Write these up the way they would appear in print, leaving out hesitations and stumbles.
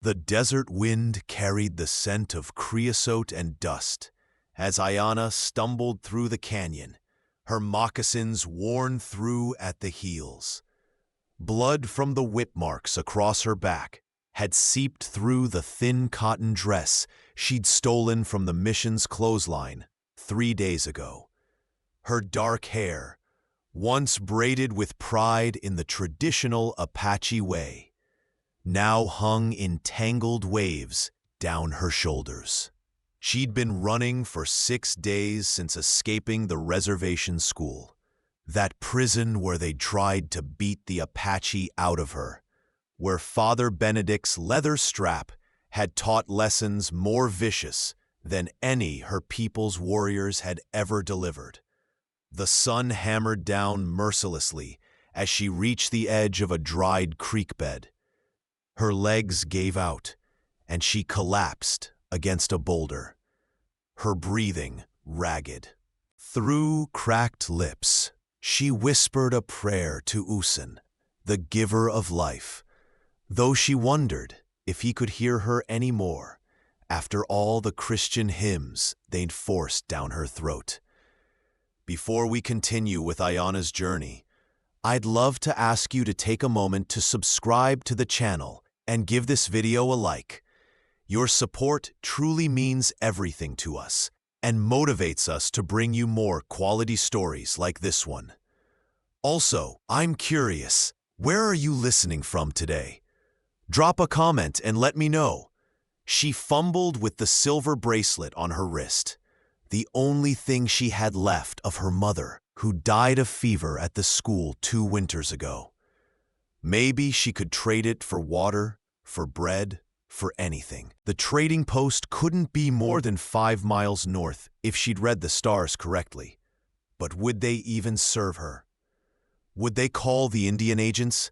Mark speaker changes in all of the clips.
Speaker 1: The desert wind carried the scent of creosote and dust as Ayana stumbled through the canyon, her moccasins worn through at the heels. Blood from the whip marks across her back had seeped through the thin cotton dress she'd stolen from the mission's clothesline 3 days ago. Her dark hair, once braided with pride in the traditional Apache way, now hung in tangled waves down her shoulders. She'd been running for 6 days since escaping the reservation school, that prison where they tried to beat the Apache out of her, where Father Benedict's leather strap had taught lessons more vicious than any her people's warriors had ever delivered. The sun hammered down mercilessly as she reached the edge of a dried creek bed. Her legs gave out, and she collapsed against a boulder, her breathing ragged. Through cracked lips, she whispered a prayer to Usan, the giver of life, though she wondered if he could hear her any more after all the Christian hymns they'd forced down her throat. Before we continue with Ayana's journey, I'd love to ask you to take a moment to subscribe to the channel and give this video a like. Your support truly means everything to us and motivates us to bring you more quality stories like this one. Also, I'm curious, where are you listening from today? Drop a comment and let me know. She fumbled with the silver bracelet on her wrist, the only thing she had left of her mother, who died of fever at the school 2 winters ago. Maybe she could trade it for water, for bread, for anything. The trading post couldn't be more than 5 miles north if she'd read the stars correctly. But would they even serve her? Would they call the Indian agents?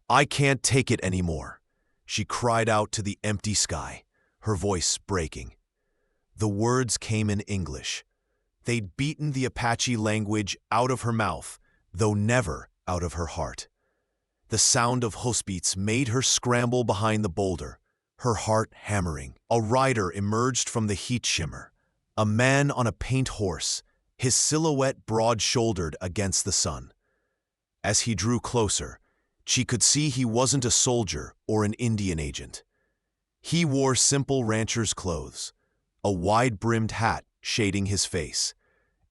Speaker 1: "I can't take it anymore," she cried out to the empty sky, her voice breaking. The words came in English. They'd beaten the Apache language out of her mouth, though never out of her heart. The sound of hoofbeats made her scramble behind the boulder, her heart hammering. A rider emerged from the heat shimmer, a man on a paint horse, his silhouette broad-shouldered against the sun. As he drew closer, she could see he wasn't a soldier or an Indian agent. He wore simple rancher's clothes, a wide-brimmed hat shading his face,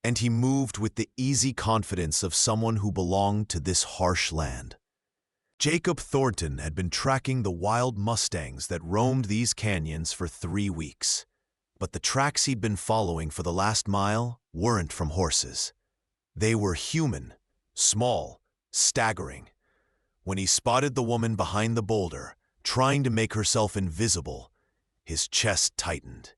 Speaker 1: and he moved with the easy confidence of someone who belonged to this harsh land. Jacob Thornton had been tracking the wild mustangs that roamed these canyons for 3 weeks, but the tracks he'd been following for the last mile weren't from horses. They were human, small, staggering. When he spotted the woman behind the boulder, trying to make herself invisible, his chest tightened.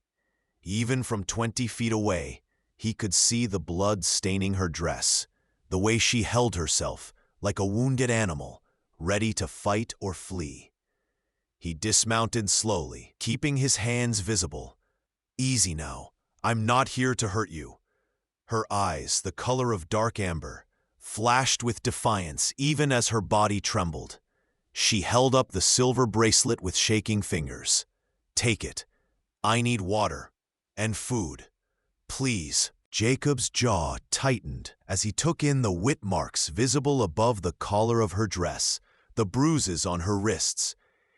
Speaker 1: Even from 20 feet away, he could see the blood staining her dress, the way she held herself like a wounded animal, ready to fight or flee. He dismounted slowly, keeping his hands visible. "Easy now. I'm not here to hurt you." Her eyes, the color of dark amber, flashed with defiance even as her body trembled. She held up the silver bracelet with shaking fingers. "Take it. I need water and food. Please." Jacob's jaw tightened as he took in the whip marks visible above the collar of her dress, the bruises on her wrists.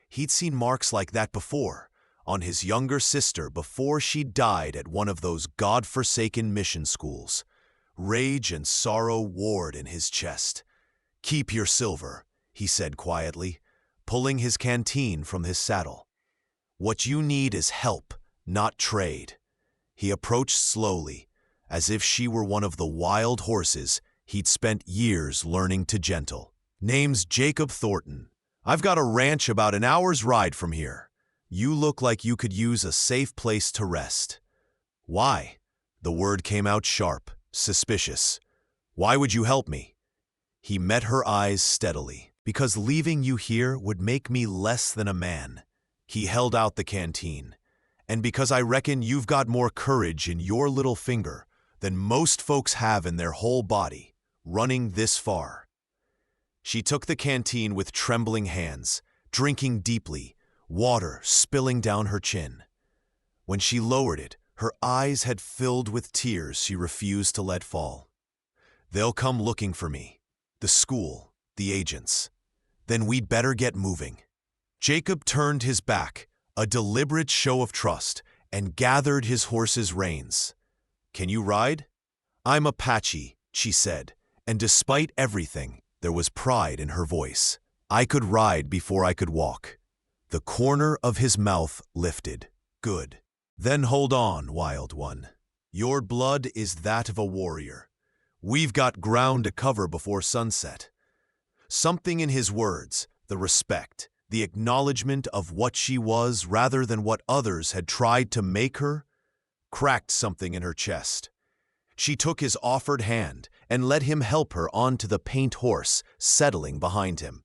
Speaker 1: He'd seen marks like that before, on his younger sister before she died at one of those God-forsaken mission schools. Rage and sorrow warred in his chest. "Keep your silver," he said quietly, pulling his canteen from his saddle. "What you need is help, not trade." He approached slowly, as if she were one of the wild horses he'd spent years learning to gentle. "Name's Jacob Thornton. I've got a ranch about an hour's ride from here. You look like you could use a safe place to rest." "Why?" The word came out sharp, suspicious. "Why would you help me?" He met her eyes steadily. "Because leaving you here would make me less than a man." He held out the canteen. "And because I reckon you've got more courage in your little finger than most folks have in their whole body, running this far." She took the canteen with trembling hands, drinking deeply, water spilling down her chin. When she lowered it, her eyes had filled with tears she refused to let fall. "They'll come looking for me. The school, the agents. Then we'd better get moving." Jacob turned his back, a deliberate show of trust, and gathered his horse's reins. "Can you ride?" "I'm Apache," she said, and despite everything, there was pride in her voice. "I could ride before I could walk." The corner of his mouth lifted. "Good. Then hold on, wild one. Your blood is that of a warrior. We've got ground to cover before sunset." Something in his words, the respect, the acknowledgement of what she was rather than what others had tried to make her, cracked something in her chest. She took his offered hand and let him help her onto the paint horse settling behind him.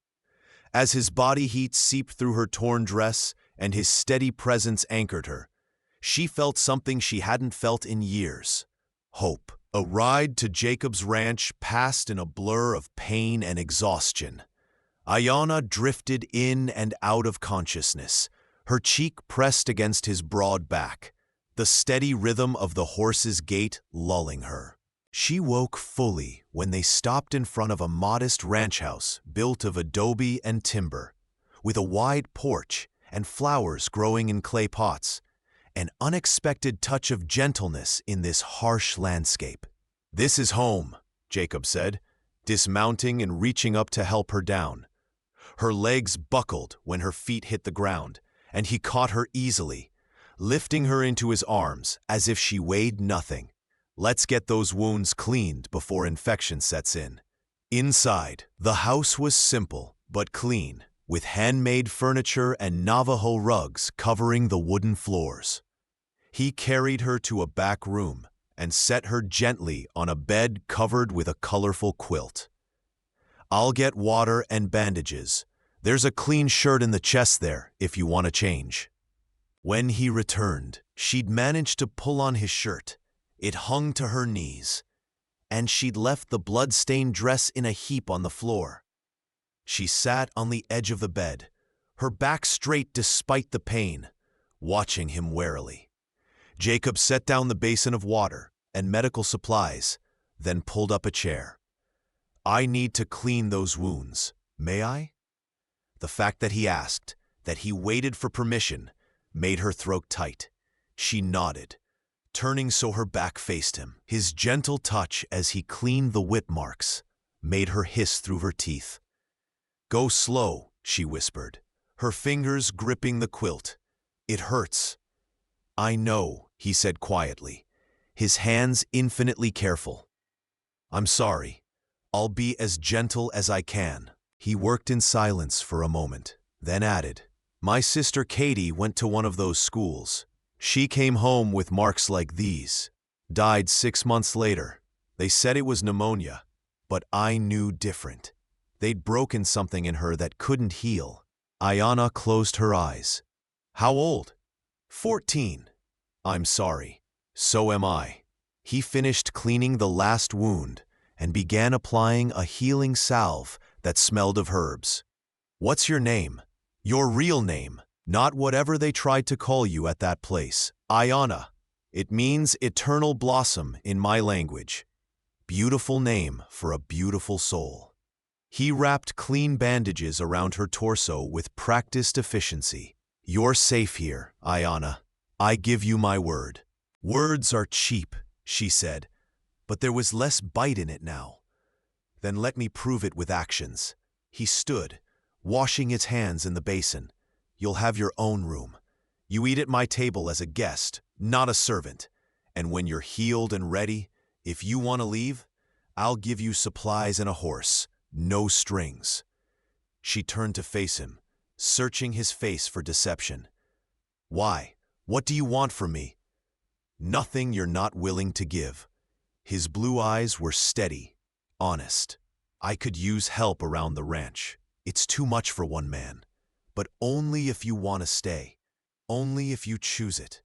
Speaker 1: As his body heat seeped through her torn dress and his steady presence anchored her, she felt something she hadn't felt in years: hope. A ride to Jacob's ranch passed in a blur of pain and exhaustion. Ayanna drifted in and out of consciousness, her cheek pressed against his broad back, the steady rhythm of the horse's gait lulling her. She woke fully when they stopped in front of a modest ranch house built of adobe and timber, with a wide porch and flowers growing in clay pots, an unexpected touch of gentleness in this harsh landscape. "This is home," Jacob said, dismounting and reaching up to help her down. Her legs buckled when her feet hit the ground, and he caught her easily, lifting her into his arms as if she weighed nothing. "Let's get those wounds cleaned before infection sets in." Inside, the house was simple but clean, with handmade furniture and Navajo rugs covering the wooden floors. He carried her to a back room and set her gently on a bed covered with a colorful quilt. "I'll get water and bandages. There's a clean shirt in the chest there if you want to change." When he returned, she'd managed to pull on his shirt. It hung to her knees, and she'd left the blood-stained dress in a heap on the floor. She sat on the edge of the bed, her back straight despite the pain, watching him warily. Jacob set down the basin of water and medical supplies, then pulled up a chair. "I need to clean those wounds. May I?" The fact that he asked, that he waited for permission, made her throat tight. She nodded, turning so her back faced him. His gentle touch as he cleaned the whip marks made her hiss through her teeth. "Go slow," she whispered, her fingers gripping the quilt. "It hurts." "I know," he said quietly, his hands infinitely careful. "I'm sorry. I'll be as gentle as I can." He worked in silence for a moment, then added, "My sister Katie went to one of those schools. She came home with marks like these. Died 6 months later. They said it was pneumonia, but I knew different. They'd broken something in her that couldn't heal." Ayanna closed her eyes. "How old?" 14. "I'm sorry. So am I." He finished cleaning the last wound and began applying a healing salve that smelled of herbs. "What's your name? Your real name, not whatever they tried to call you at that place." "Ayanna. It means eternal blossom in my language. Beautiful name for a beautiful soul." He wrapped clean bandages around her torso with practiced efficiency. "You're safe here, Ayanna. I give you my word." "Words are cheap," she said, but there was less bite in it now. "Then let me prove it with actions." He stood, washing his hands in the basin. "You'll have your own room. You eat at my table as a guest, not a servant. And when you're healed and ready, if you want to leave, I'll give you supplies and a horse, no strings." She turned to face him, searching his face for deception. "Why? What do you want from me?" "Nothing you're not willing to give." His blue eyes were steady, honest. "I could use help around the ranch. It's too much for one man. But only if you want to stay. Only if you choose it."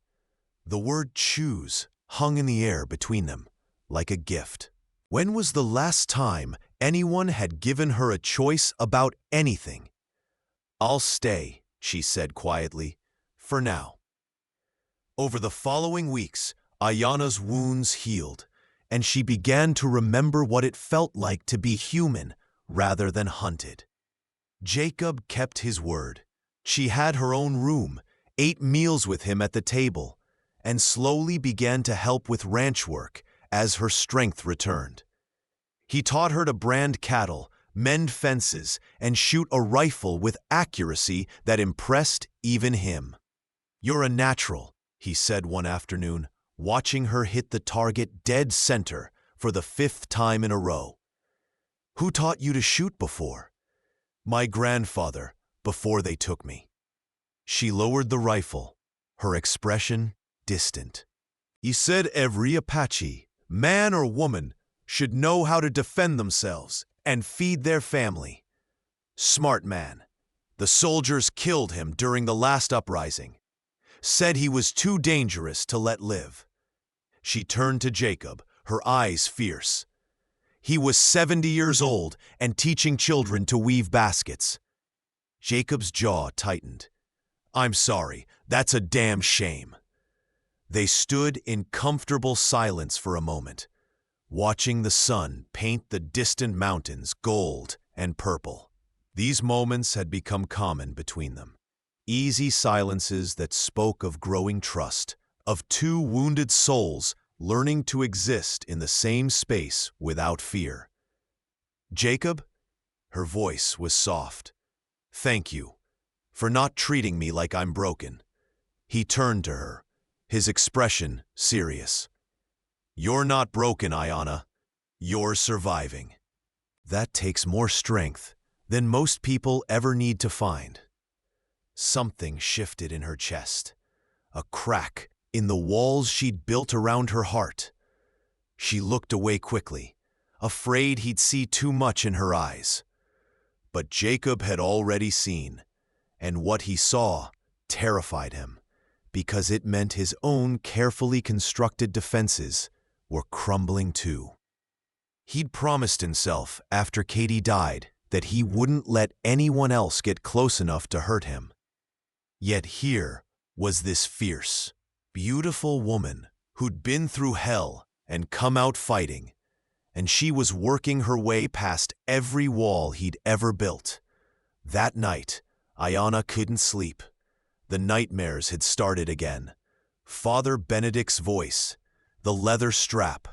Speaker 1: The word choose hung in the air between them, like a gift. When was the last time anyone had given her a choice about anything? "I'll stay," she said quietly. For now. Over the following weeks, Ayana's wounds healed, and she began to remember what it felt like to be human rather than hunted. Jacob kept his word. She had her own room, ate meals with him at the table, and slowly began to help with ranch work as her strength returned. He taught her to brand cattle, mend fences, and shoot a rifle with accuracy that impressed even him. "You're a natural," he said one afternoon, watching her hit the target dead center for the 5th time in a row. "Who taught you to shoot before?" "My grandfather, before they took me." She lowered the rifle, her expression distant. "He said every Apache, man or woman, should know how to defend themselves and feed their family. Smart man. The soldiers killed him during the last uprising. Said he was too dangerous to let live." She turned to Jacob, her eyes fierce. "He was 70 years old and teaching children to weave baskets." Jacob's jaw tightened. "I'm sorry, that's a damn shame." They stood in comfortable silence for a moment, watching the sun paint the distant mountains gold and purple. These moments had become common between them. Easy silences that spoke of growing trust, of two wounded souls learning to exist in the same space without fear. "Jacob?" Her voice was soft. "Thank you for not treating me like I'm broken." He turned to her, his expression serious. "You're not broken, Ayana. You're surviving. That takes more strength than most people ever need to find." Something shifted in her chest, a crack in the walls she'd built around her heart. She looked away quickly, afraid he'd see too much in her eyes. But Jacob had already seen, and what he saw terrified him, because it meant his own carefully constructed defenses were crumbling too. He'd promised himself after Katie died that he wouldn't let anyone else get close enough to hurt him. Yet here was this fierce, beautiful woman who'd been through hell and come out fighting, and she was working her way past every wall he'd ever built. That night, Ayana couldn't sleep. The nightmares had started again. Father Benedict's voice, the leather strap,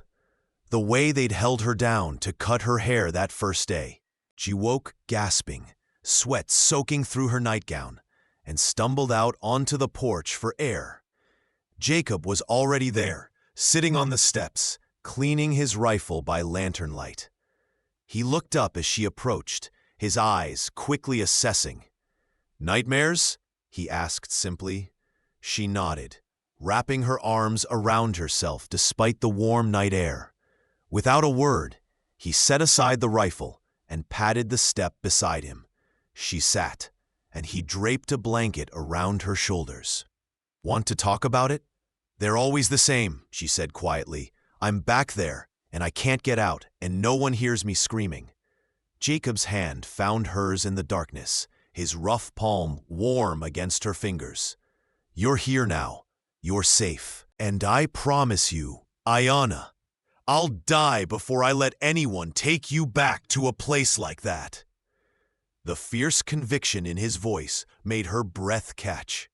Speaker 1: the way they'd held her down to cut her hair that first day. She woke gasping, sweat soaking through her nightgown, and stumbled out onto the porch for air. Jacob was already there, sitting on the steps, cleaning his rifle by lantern light. He looked up as she approached, his eyes quickly assessing. "Nightmares?" he asked simply. She nodded, wrapping her arms around herself despite the warm night air. Without a word, he set aside the rifle and patted the step beside him. She sat, and he draped a blanket around her shoulders. "Want to talk about it?" "They're always the same," she said quietly. "I'm back there, and I can't get out, and no one hears me screaming." Jacob's hand found hers in the darkness, his rough palm warm against her fingers. "You're here now. You're safe. And I promise you, Ayana, I'll die before I let anyone take you back to a place like that." The fierce conviction in his voice made her breath catch.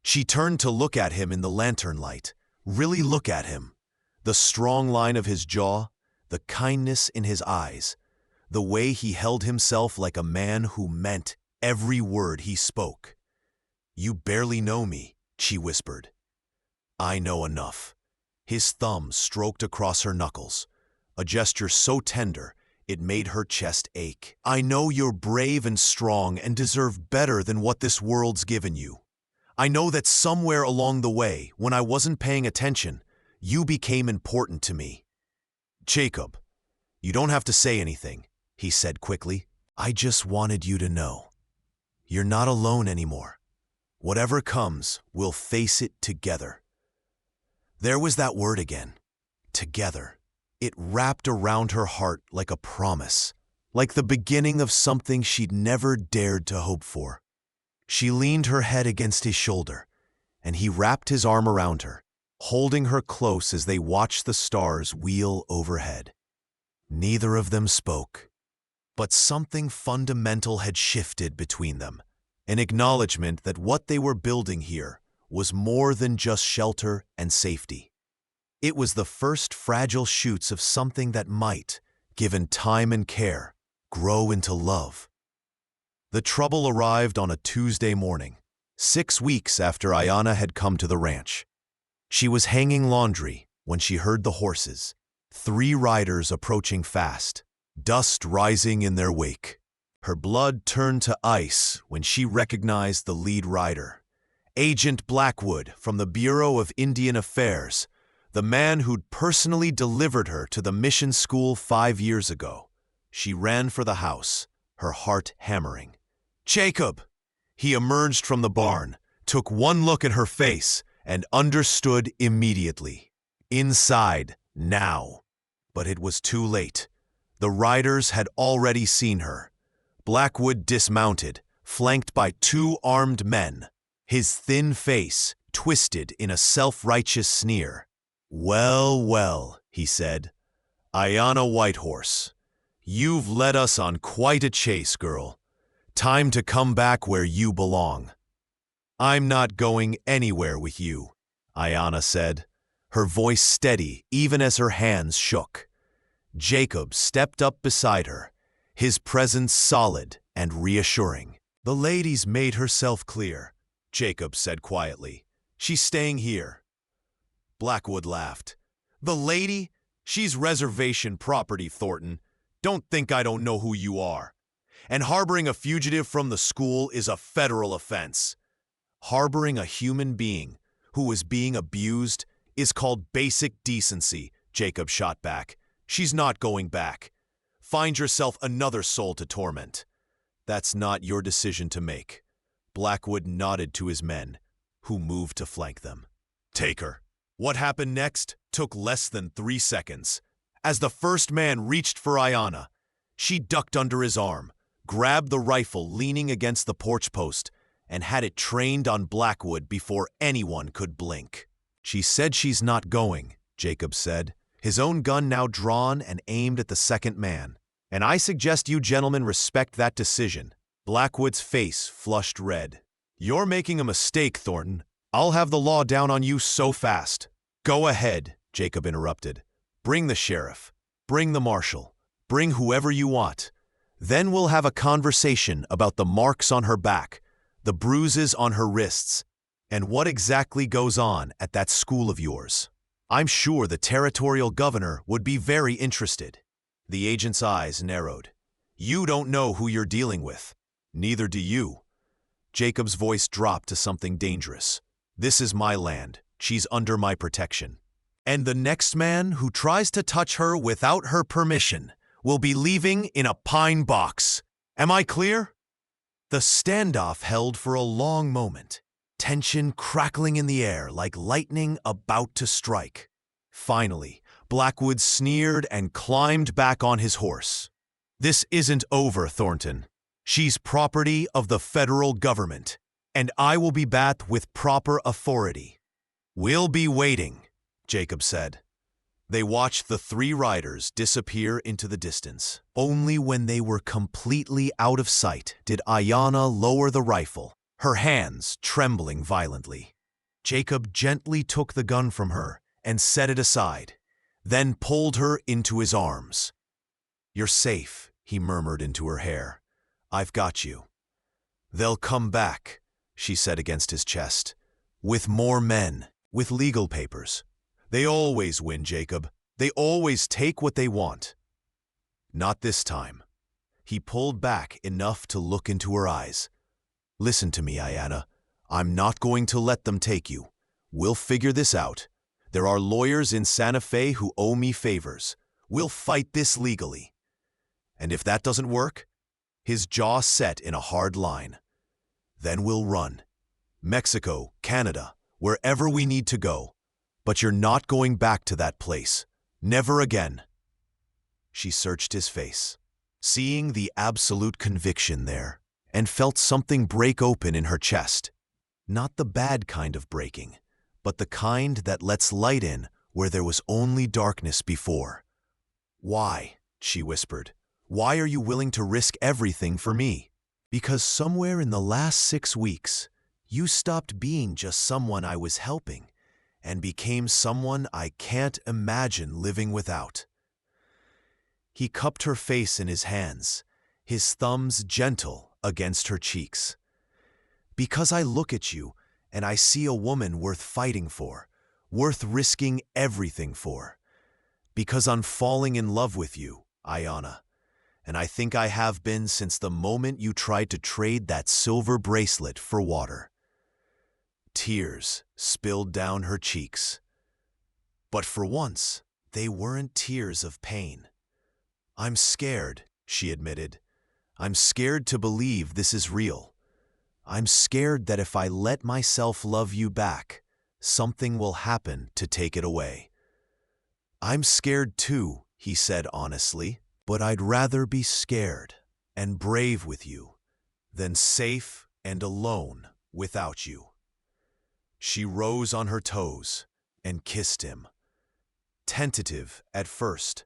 Speaker 1: She turned to look at him in the lantern light, really look at him. The strong line of his jaw, the kindness in his eyes, the way he held himself like a man who meant every word he spoke. "You barely know me," she whispered. "I know enough." His thumb stroked across her knuckles, a gesture so tender it made her chest ache. "I know you're brave and strong and deserve better than what this world's given you. I know that somewhere along the way, when I wasn't paying attention, you became important to me." "Jacob, you don't have to say anything," he said quickly. "I just wanted you to know. You're not alone anymore. Whatever comes, we'll face it together." There was that word again, together. It wrapped around her heart like a promise, like the beginning of something she'd never dared to hope for. She leaned her head against his shoulder, and he wrapped his arm around her, holding her close as they watched the stars wheel overhead. Neither of them spoke, but something fundamental had shifted between them, an acknowledgement that what they were building here was more than just shelter and safety. It was the first fragile shoots of something that might, given time and care, grow into love. The trouble arrived on a Tuesday morning, 6 weeks after Ayana had come to the ranch. She was hanging laundry when she heard the horses, 3 riders approaching fast, dust rising in their wake. Her blood turned to ice when she recognized the lead rider, Agent Blackwood from the Bureau of Indian Affairs, the man who'd personally delivered her to the mission school 5 years ago. She ran for the house, her heart hammering. "Jacob!" He emerged from the barn, took one look at her face, and understood immediately. Inside, now. But it was too late. The riders had already seen her. Blackwood dismounted, flanked by 2 armed men, his thin face twisted in a self-righteous sneer. "Well, well," he said. "Ayana Whitehorse, you've led us on quite a chase, girl. Time to come back where you belong." "I'm not going anywhere with you," Ayana said, her voice steady even as her hands shook. Jacob stepped up beside her, his presence solid and reassuring. "The lady's made herself clear," Jacob said quietly. "She's staying here." Blackwood laughed. "The lady? She's reservation property, Thornton. Don't think I don't know who you are. And harboring a fugitive from the school is a federal offense. Harboring a human being who is being abused is called basic decency," Jacob shot back. "She's not going back. Find yourself another soul to torment." "That's not your decision to make." Blackwood nodded to his men, who moved to flank them. "Take her." What happened next took less than 3 seconds. As the first man reached for Ayana, she ducked under his arm, grabbed the rifle leaning against the porch post, and had it trained on Blackwood before anyone could blink. "She said she's not going," Jacob said, his own gun now drawn and aimed at the second man. "And I suggest you gentlemen respect that decision." Blackwood's face flushed red. "You're making a mistake, Thornton. I'll have the law down on you so fast." "Go ahead," Jacob interrupted. "Bring the sheriff. Bring the marshal. Bring whoever you want. Then we'll have a conversation about the marks on her back, the bruises on her wrists, and what exactly goes on at that school of yours. I'm sure the territorial governor would be very interested." The agent's eyes narrowed. "You don't know who you're dealing with. Neither do you." Jacob's voice dropped to something dangerous. "This is my land. She's under my protection. And the next man who tries to touch her without her permission will be leaving in a pine box. Am I clear?" The standoff held for a long moment, tension crackling in the air like lightning about to strike. Finally, Blackwood sneered and climbed back on his horse. "This isn't over, Thornton. She's property of the federal government, and I will be back with proper authority." "We'll be waiting," Jacob said. They watched the 3 riders disappear into the distance. Only when they were completely out of sight did Ayana lower the rifle, her hands trembling violently. Jacob gently took the gun from her and set it aside, then pulled her into his arms. "You're safe," he murmured into her hair. "I've got you." "They'll come back," she said against his chest. "With more men, with legal papers. They always win, Jacob. They always take what they want." "Not this time." He pulled back enough to look into her eyes. "Listen to me, Ayana. I'm not going to let them take you. We'll figure this out. There are lawyers in Santa Fe who owe me favors. We'll fight this legally. And if that doesn't work," his jaw set in a hard line, "then we'll run. Mexico, Canada, wherever we need to go. But you're not going back to that place. Never again." She searched his face, seeing the absolute conviction there, and felt something break open in her chest. Not the bad kind of breaking, but the kind that lets light in where there was only darkness before. "Why?" she whispered. "Why are you willing to risk everything for me?" "Because somewhere in the last 6 weeks, you stopped being just someone I was helping and became someone I can't imagine living without." He cupped her face in his hands, his thumbs gentle against her cheeks. "Because I look at you and I see a woman worth fighting for, worth risking everything for. Because I'm falling in love with you, Ayanna, and I think I have been since the moment you tried to trade that silver bracelet for water." Tears spilled down her cheeks. But for once, they weren't tears of pain. "I'm scared," she admitted. "I'm scared to believe this is real. I'm scared that if I let myself love you back, something will happen to take it away." "I'm scared too," he said honestly, "but I'd rather be scared and brave with you than safe and alone without you." She rose on her toes and kissed him, tentative at first,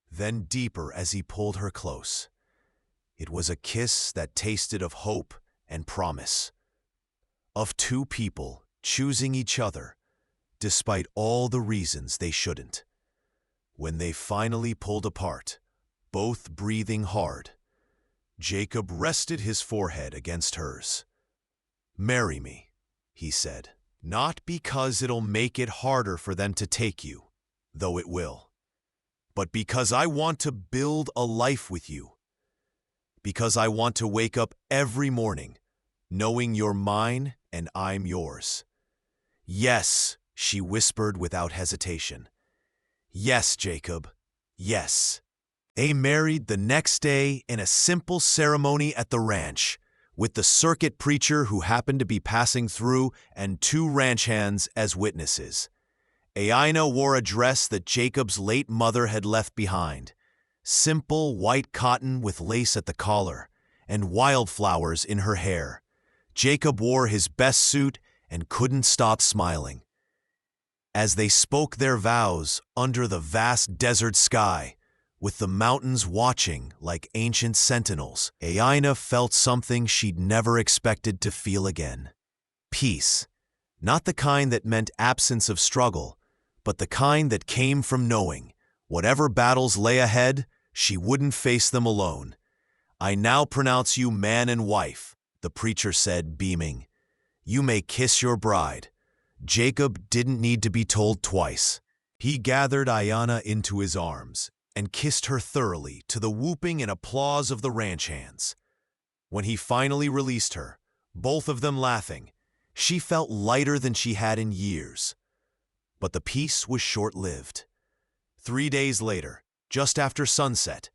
Speaker 1: then deeper as he pulled her close. It was a kiss that tasted of hope and promise, of two people choosing each other despite all the reasons they shouldn't. When they finally pulled apart, both breathing hard, Jacob rested his forehead against hers. "Marry me," he said. "Not because it'll make it harder for them to take you, though it will, but because I want to build a life with you. Because I want to wake up every morning knowing you're mine and I'm yours." "Yes," she whispered without hesitation. "Yes, Jacob, yes." They married the next day in a simple ceremony at the ranch, with the circuit preacher who happened to be passing through and 2 ranch hands as witnesses. Ayanna wore a dress that Jacob's late mother had left behind, simple white cotton with lace at the collar and wildflowers in her hair. Jacob wore his best suit and couldn't stop smiling. As they spoke their vows under the vast desert sky, with the mountains watching like ancient sentinels, Ayanna felt something she'd never expected to feel again. Peace. Not the kind that meant absence of struggle, but the kind that came from knowing, whatever battles lay ahead, she wouldn't face them alone. "I now pronounce you man and wife," the preacher said, beaming. "You may kiss your bride." Jacob didn't need to be told twice. He gathered Ayanna into his arms and kissed her thoroughly to the whooping and applause of the ranch hands. When he finally released her, both of them laughing, she felt lighter than she had in years. But the peace was short-lived. 3 days later, just after sunset,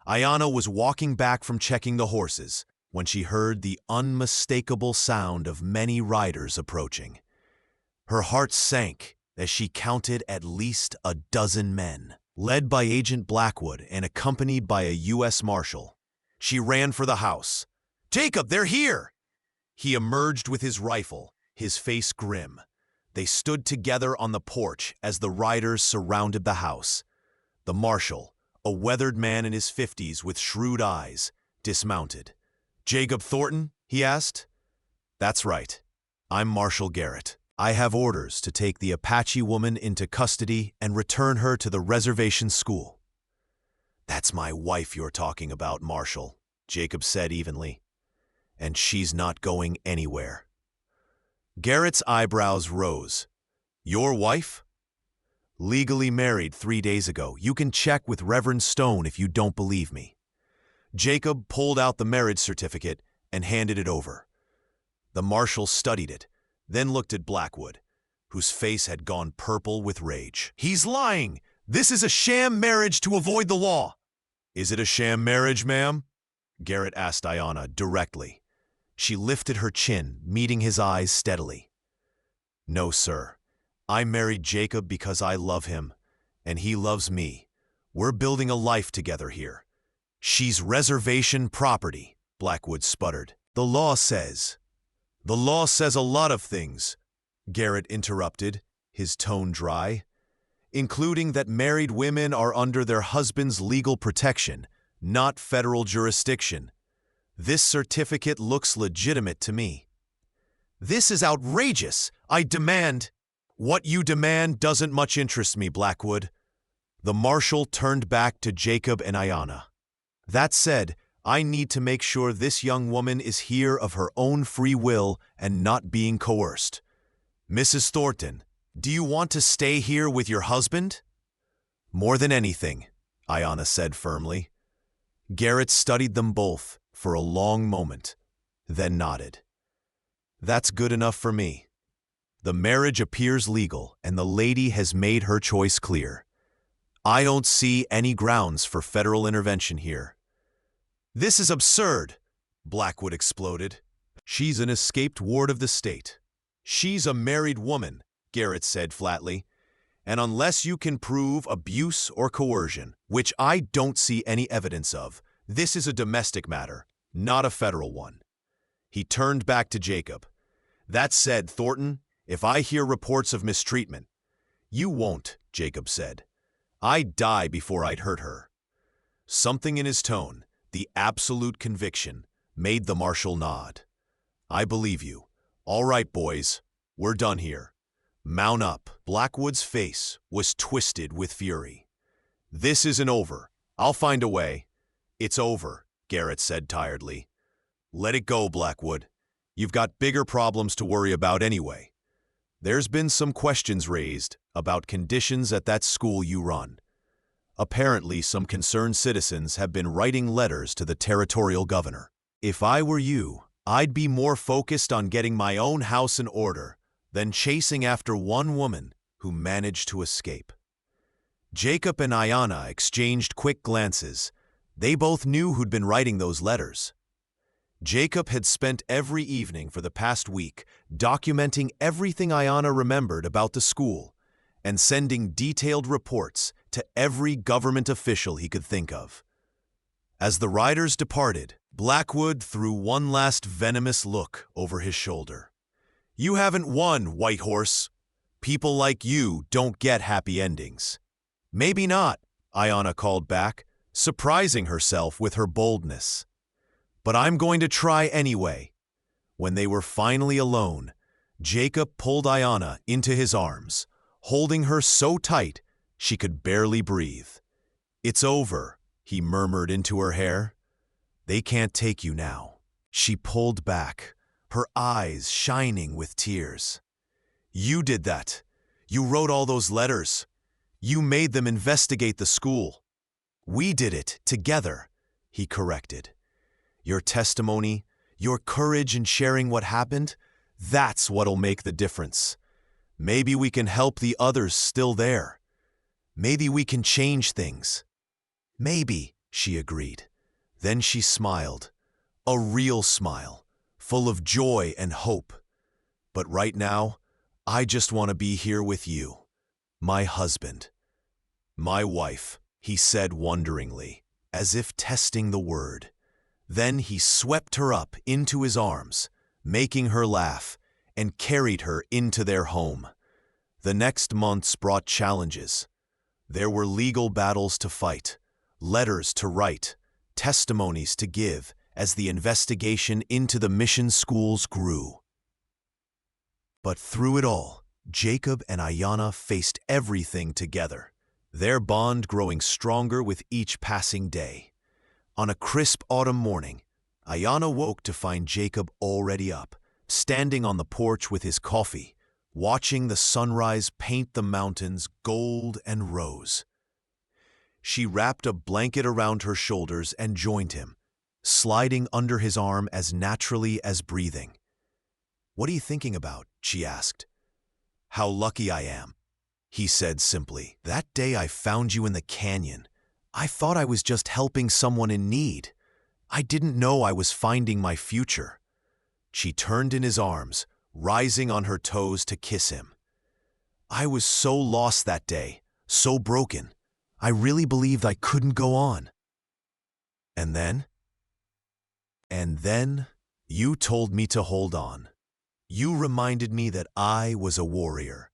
Speaker 1: Ayanna was walking back from checking the horses when she heard the unmistakable sound of many riders approaching. Her heart sank as she counted at least a dozen men, led by Agent Blackwood and accompanied by a U.S. Marshal. She ran for the house. "Jacob, they're here!" He emerged with his rifle, his face grim. They stood together on the porch as the riders surrounded the house. The Marshal, a weathered man in his 50s with shrewd eyes, dismounted. "Jacob Thornton?" he asked. "That's right. I'm Marshal Garrett. I have orders to take the Apache woman into custody and return her to the reservation school." "That's my wife you're talking about, Marshal," Jacob said evenly. "And she's not going anywhere." Garrett's eyebrows rose. "Your wife?" "Legally married 3 days ago. You can check with Reverend Stone if you don't believe me." Jacob pulled out the marriage certificate and handed it over. The Marshal studied it, then looked at Blackwood, whose face had gone purple with rage. "He's lying! This is a sham marriage to avoid the law!" "Is it a sham marriage, ma'am?" Garrett asked Ayanna directly. She lifted her chin, meeting his eyes steadily. "No, sir. I married Jacob because I love him, and he loves me. We're building a life together here. She's reservation property, Blackwood sputtered. The law says a lot of things, Garrett interrupted, his tone dry, including that married women are under their husband's legal protection, not federal jurisdiction. This certificate looks legitimate to me. This is outrageous. I demand. What you demand doesn't much interest me, Blackwood. The marshal turned back to Jacob and Ayanna. That said, I need to make sure this young woman is here of her own free will and not being coerced. Mrs. Thornton, do you want to stay here with your husband? More than anything, Ayanna said firmly. Garrett studied them both for a long moment, then nodded. That's good enough for me. The marriage appears legal, and the lady has made her choice clear. I don't see any grounds for federal intervention here. This is absurd, Blackwood exploded. She's an escaped ward of the state. She's a married woman, Garrett said flatly, and unless you can prove abuse or coercion, which I don't see any evidence of, this is a domestic matter, not a federal one. He turned back to Jacob. That said, Thornton, if I hear reports of mistreatment— You won't, Jacob said. I'd die before I'd hurt her. Something in his tone, the absolute conviction, made the marshal nod. I believe you. All right, boys, we're done here. Mount up. Blackwood's face was twisted with fury. This isn't over. I'll find a way. It's over, Garrett said tiredly. Let it go, Blackwood. You've got bigger problems to worry about anyway. There's been some questions raised about conditions at that school you run. Apparently, some concerned citizens have been writing letters to the territorial governor. If I were you, I'd be more focused on getting my own house in order than chasing after one woman who managed to escape. Jacob and Ayanna exchanged quick glances. They both knew who'd been writing those letters. Jacob had spent every evening for the past week documenting everything Ayanna remembered about the school and sending detailed reports to every government official he could think of. As the riders departed, Blackwood threw one last venomous look over his shoulder. You haven't won, White Horse. People like you don't get happy endings. Maybe not, Ayanna called back, surprising herself with her boldness. But I'm going to try anyway. When they were finally alone, Jacob pulled Ayanna into his arms, holding her so tight she could barely breathe. It's over, he murmured into her hair. They can't take you now. She pulled back, her eyes shining with tears. You did that. You wrote all those letters. You made them investigate the school. We did it together, he corrected. Your testimony, your courage in sharing what happened, that's what'll make the difference. Maybe we can help the others still there. Maybe we can change things. Maybe, she agreed. Then she smiled, a real smile, full of joy and hope. But right now, I just want to be here with you, my husband. My wife, he said wonderingly, as if testing the word. Then he swept her up into his arms, making her laugh, and carried her into their home. The next months brought challenges. There were legal battles to fight, letters to write, testimonies to give as the investigation into the mission schools grew. But through it all, Jacob and Ayanna faced everything together, their bond growing stronger with each passing day. On a crisp autumn morning, Ayanna woke to find Jacob already up, standing on the porch with his coffee, watching the sunrise paint the mountains gold and rose. She wrapped a blanket around her shoulders and joined him, sliding under his arm as naturally as breathing. What are you thinking about? She asked. How lucky I am, he said simply. That day I found you in the canyon. I thought I was just helping someone in need. I didn't know I was finding my future. She turned in his arms, rising on her toes to kiss him. I was so lost that day, so broken. I really believed I couldn't go on. And then? And then you told me to hold on. You reminded me that I was a warrior.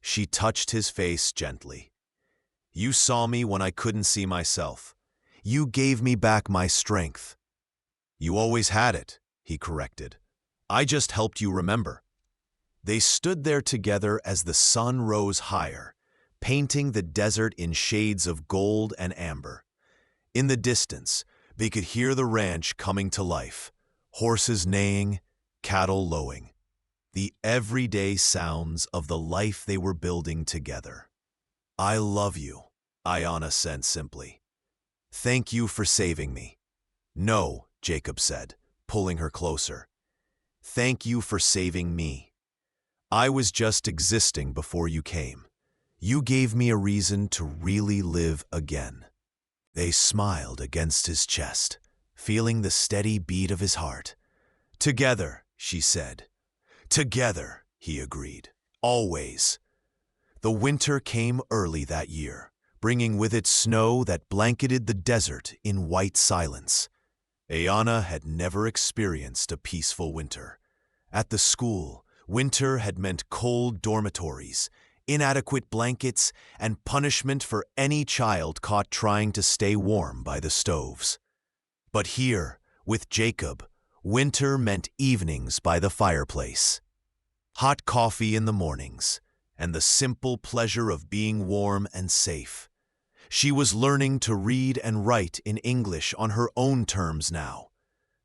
Speaker 1: She touched his face gently. You saw me when I couldn't see myself. You gave me back my strength. You always had it, he corrected. I just helped you remember. They stood there together as the sun rose higher, painting the desert in shades of gold and amber. In the distance, they could hear the ranch coming to life, horses neighing, cattle lowing, the everyday sounds of the life they were building together. I love you, Ayanna said simply. Thank you for saving me. No, Jacob said, pulling her closer. Thank you for saving me. I was just existing before you came. You gave me a reason to really live again. They smiled against his chest, feeling the steady beat of his heart. Together, she said. Together, he agreed. Always. The winter came early that year, bringing with it snow that blanketed the desert in white silence. Ayanna had never experienced a peaceful winter. At the school, winter had meant cold dormitories, inadequate blankets, and punishment for any child caught trying to stay warm by the stoves. But here, with Jacob, winter meant evenings by the fireplace. Hot coffee in the mornings, and the simple pleasure of being warm and safe. She was learning to read and write in English on her own terms now,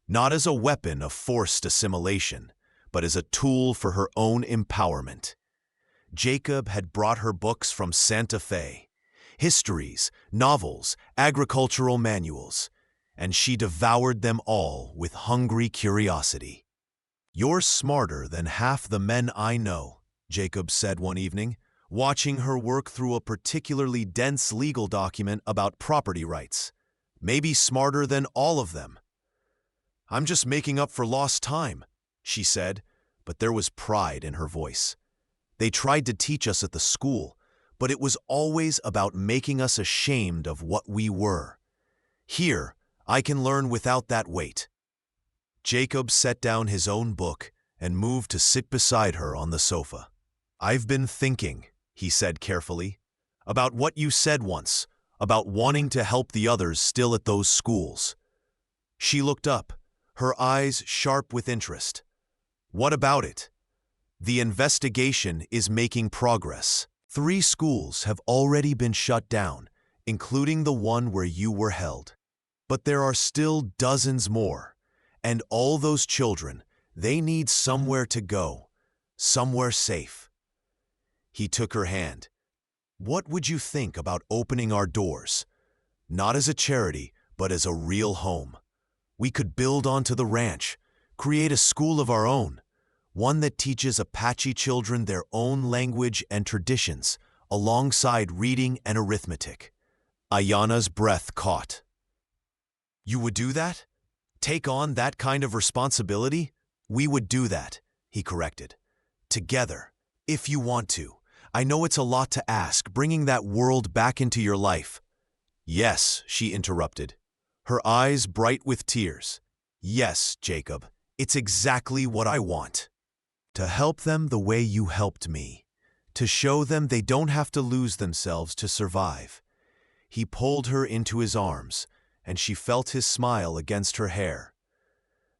Speaker 1: not as a weapon of forced assimilation, but as a tool for her own empowerment. Jacob had brought her books from Santa Fe, histories, novels, agricultural manuals, and she devoured them all with hungry curiosity. You're smarter than half the men I know, Jacob said one evening, watching her work through a particularly dense legal document about property rights. Maybe smarter than all of them. I'm just making up for lost time, she said, but there was pride in her voice. They tried to teach us at the school, but it was always about making us ashamed of what we were. Here, I can learn without that weight. Jacob set down his own book and moved to sit beside her on the sofa. I've been thinking, he said carefully, about what you said once, about wanting to help the others still at those schools. She looked up, her eyes sharp with interest. What about it? The investigation is making progress. 3 schools have already been shut down, including the one where you were held. But there are still dozens more, and all those children, they need somewhere to go, somewhere safe. He took her hand. What would you think about opening our doors? Not as a charity, but as a real home. We could build onto the ranch, create a school of our own, one that teaches Apache children their own language and traditions, alongside reading and arithmetic. Ayanna's breath caught. You would do that? Take on that kind of responsibility? We would do that, he corrected. Together, if you want to. I know it's a lot to ask, bringing that world back into your life. Yes, she interrupted, her eyes bright with tears. Yes, Jacob, it's exactly what I want. To help them the way you helped me. To show them they don't have to lose themselves to survive. He pulled her into his arms, and she felt his smile against her hair.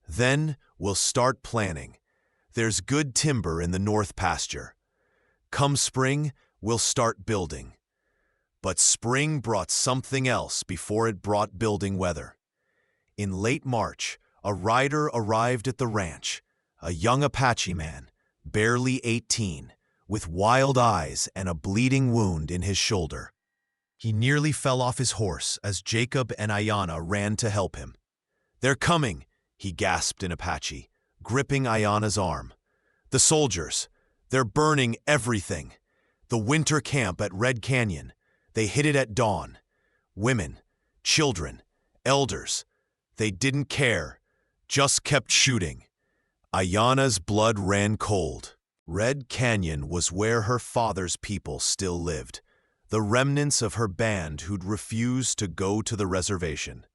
Speaker 1: Then we'll start planning. There's good timber in the north pasture. Come spring, we'll start building. But spring brought something else before it brought building weather. In late March, a rider arrived at the ranch, a young Apache man, barely 18, with wild eyes and a bleeding wound in his shoulder. He nearly fell off his horse as Jacob and Ayanna ran to help him. They're coming, he gasped in Apache, gripping Ayanna's arm. The soldiers, they're burning everything. The winter camp at Red Canyon, they hit it at dawn. Women, children, elders, they didn't care, just kept shooting. Ayanna's blood ran cold. Red Canyon was where her father's people still lived, the remnants of her band who'd refused to go to the reservation.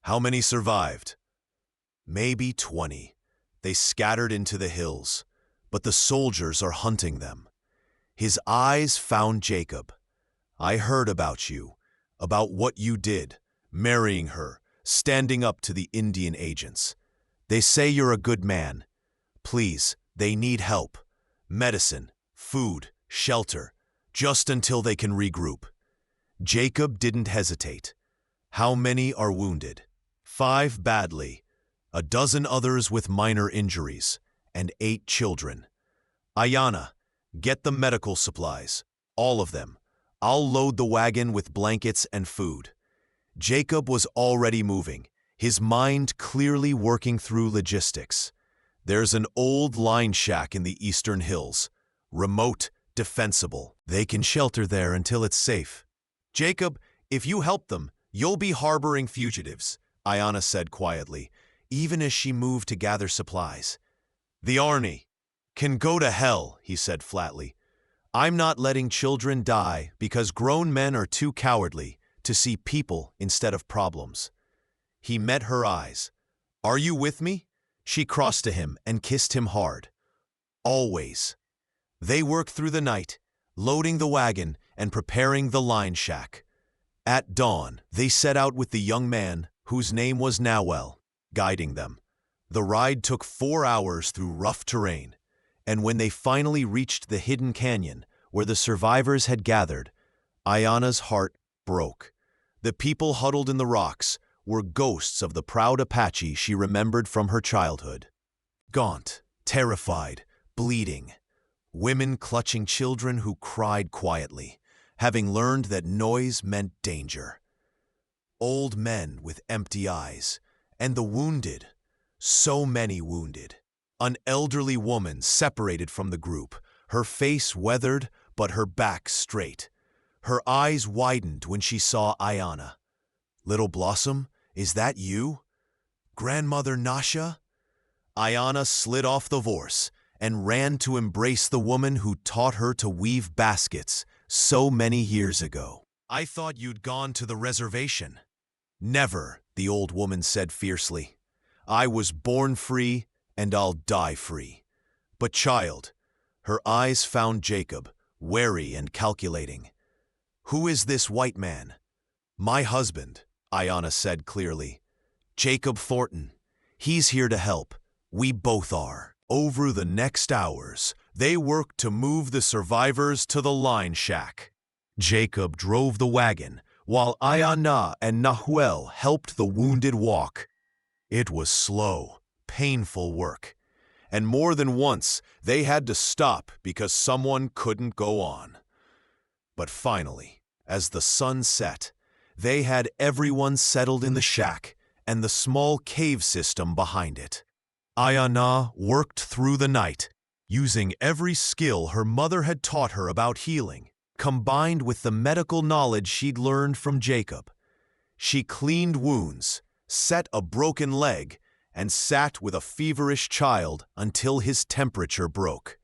Speaker 1: How many survived? maybe 20. They scattered into the hills, but the soldiers are hunting them. His eyes found Jacob. I heard about you, about what you did, marrying her, standing up to the Indian agents. They say you're a good man. Please, they need help. Medicine, food, shelter, just until they can regroup. Jacob didn't hesitate. How many are wounded? 5 badly, a dozen others with minor injuries, and 8 children. Ayana, get the medical supplies, all of them. I'll load the wagon with blankets and food. Jacob was already moving, his mind clearly working through logistics. There's an old line shack in the eastern hills. Remote, defensible. They can shelter there until it's safe. Jacob, if you help them, you'll be harboring fugitives, Ayana said quietly, even as she moved to gather supplies. The Army can go to hell, he said flatly. I'm not letting children die because grown men are too cowardly to see people instead of problems. He met her eyes. Are you with me? She crossed to him and kissed him hard. Always. They worked through the night, loading the wagon and preparing the line shack. At dawn, they set out with the young man, whose name was Nawel, guiding them. The ride took 4 hours through rough terrain, and when they finally reached the hidden canyon where the survivors had gathered, Ayana's heart broke. The people huddled in the rocks were ghosts of the proud Apache she remembered from her childhood. Gaunt, terrified, bleeding. Women clutching children who cried quietly, having learned that noise meant danger. Old men with empty eyes, and the wounded, so many wounded. An elderly woman separated from the group, her face weathered but her back straight. Her eyes widened when she saw Ayana. Little Blossom, is that you? Grandmother Nasha? Ayana slid off the horse and ran to embrace the woman who taught her to weave baskets so many years ago. I thought you'd gone to the reservation. Never, the old woman said fiercely. I was born free, and I'll die free. But child, her eyes found Jacob, wary and calculating. Who is this white man? My husband, Ayana said clearly. Jacob Thornton. He's here to help. We both are. Over the next hours, they worked to move the survivors to the line shack. Jacob drove the wagon, while Ayana and Nahuel helped the wounded walk. It was slow, painful work, and more than once they had to stop because someone couldn't go on. But finally, as the sun set, they had everyone settled in the shack and the small cave system behind it. Ayana worked through the night, using every skill her mother had taught her about healing, combined with the medical knowledge she'd learned from Jacob. She cleaned wounds, set a broken leg, and sat with a feverish child until his temperature broke.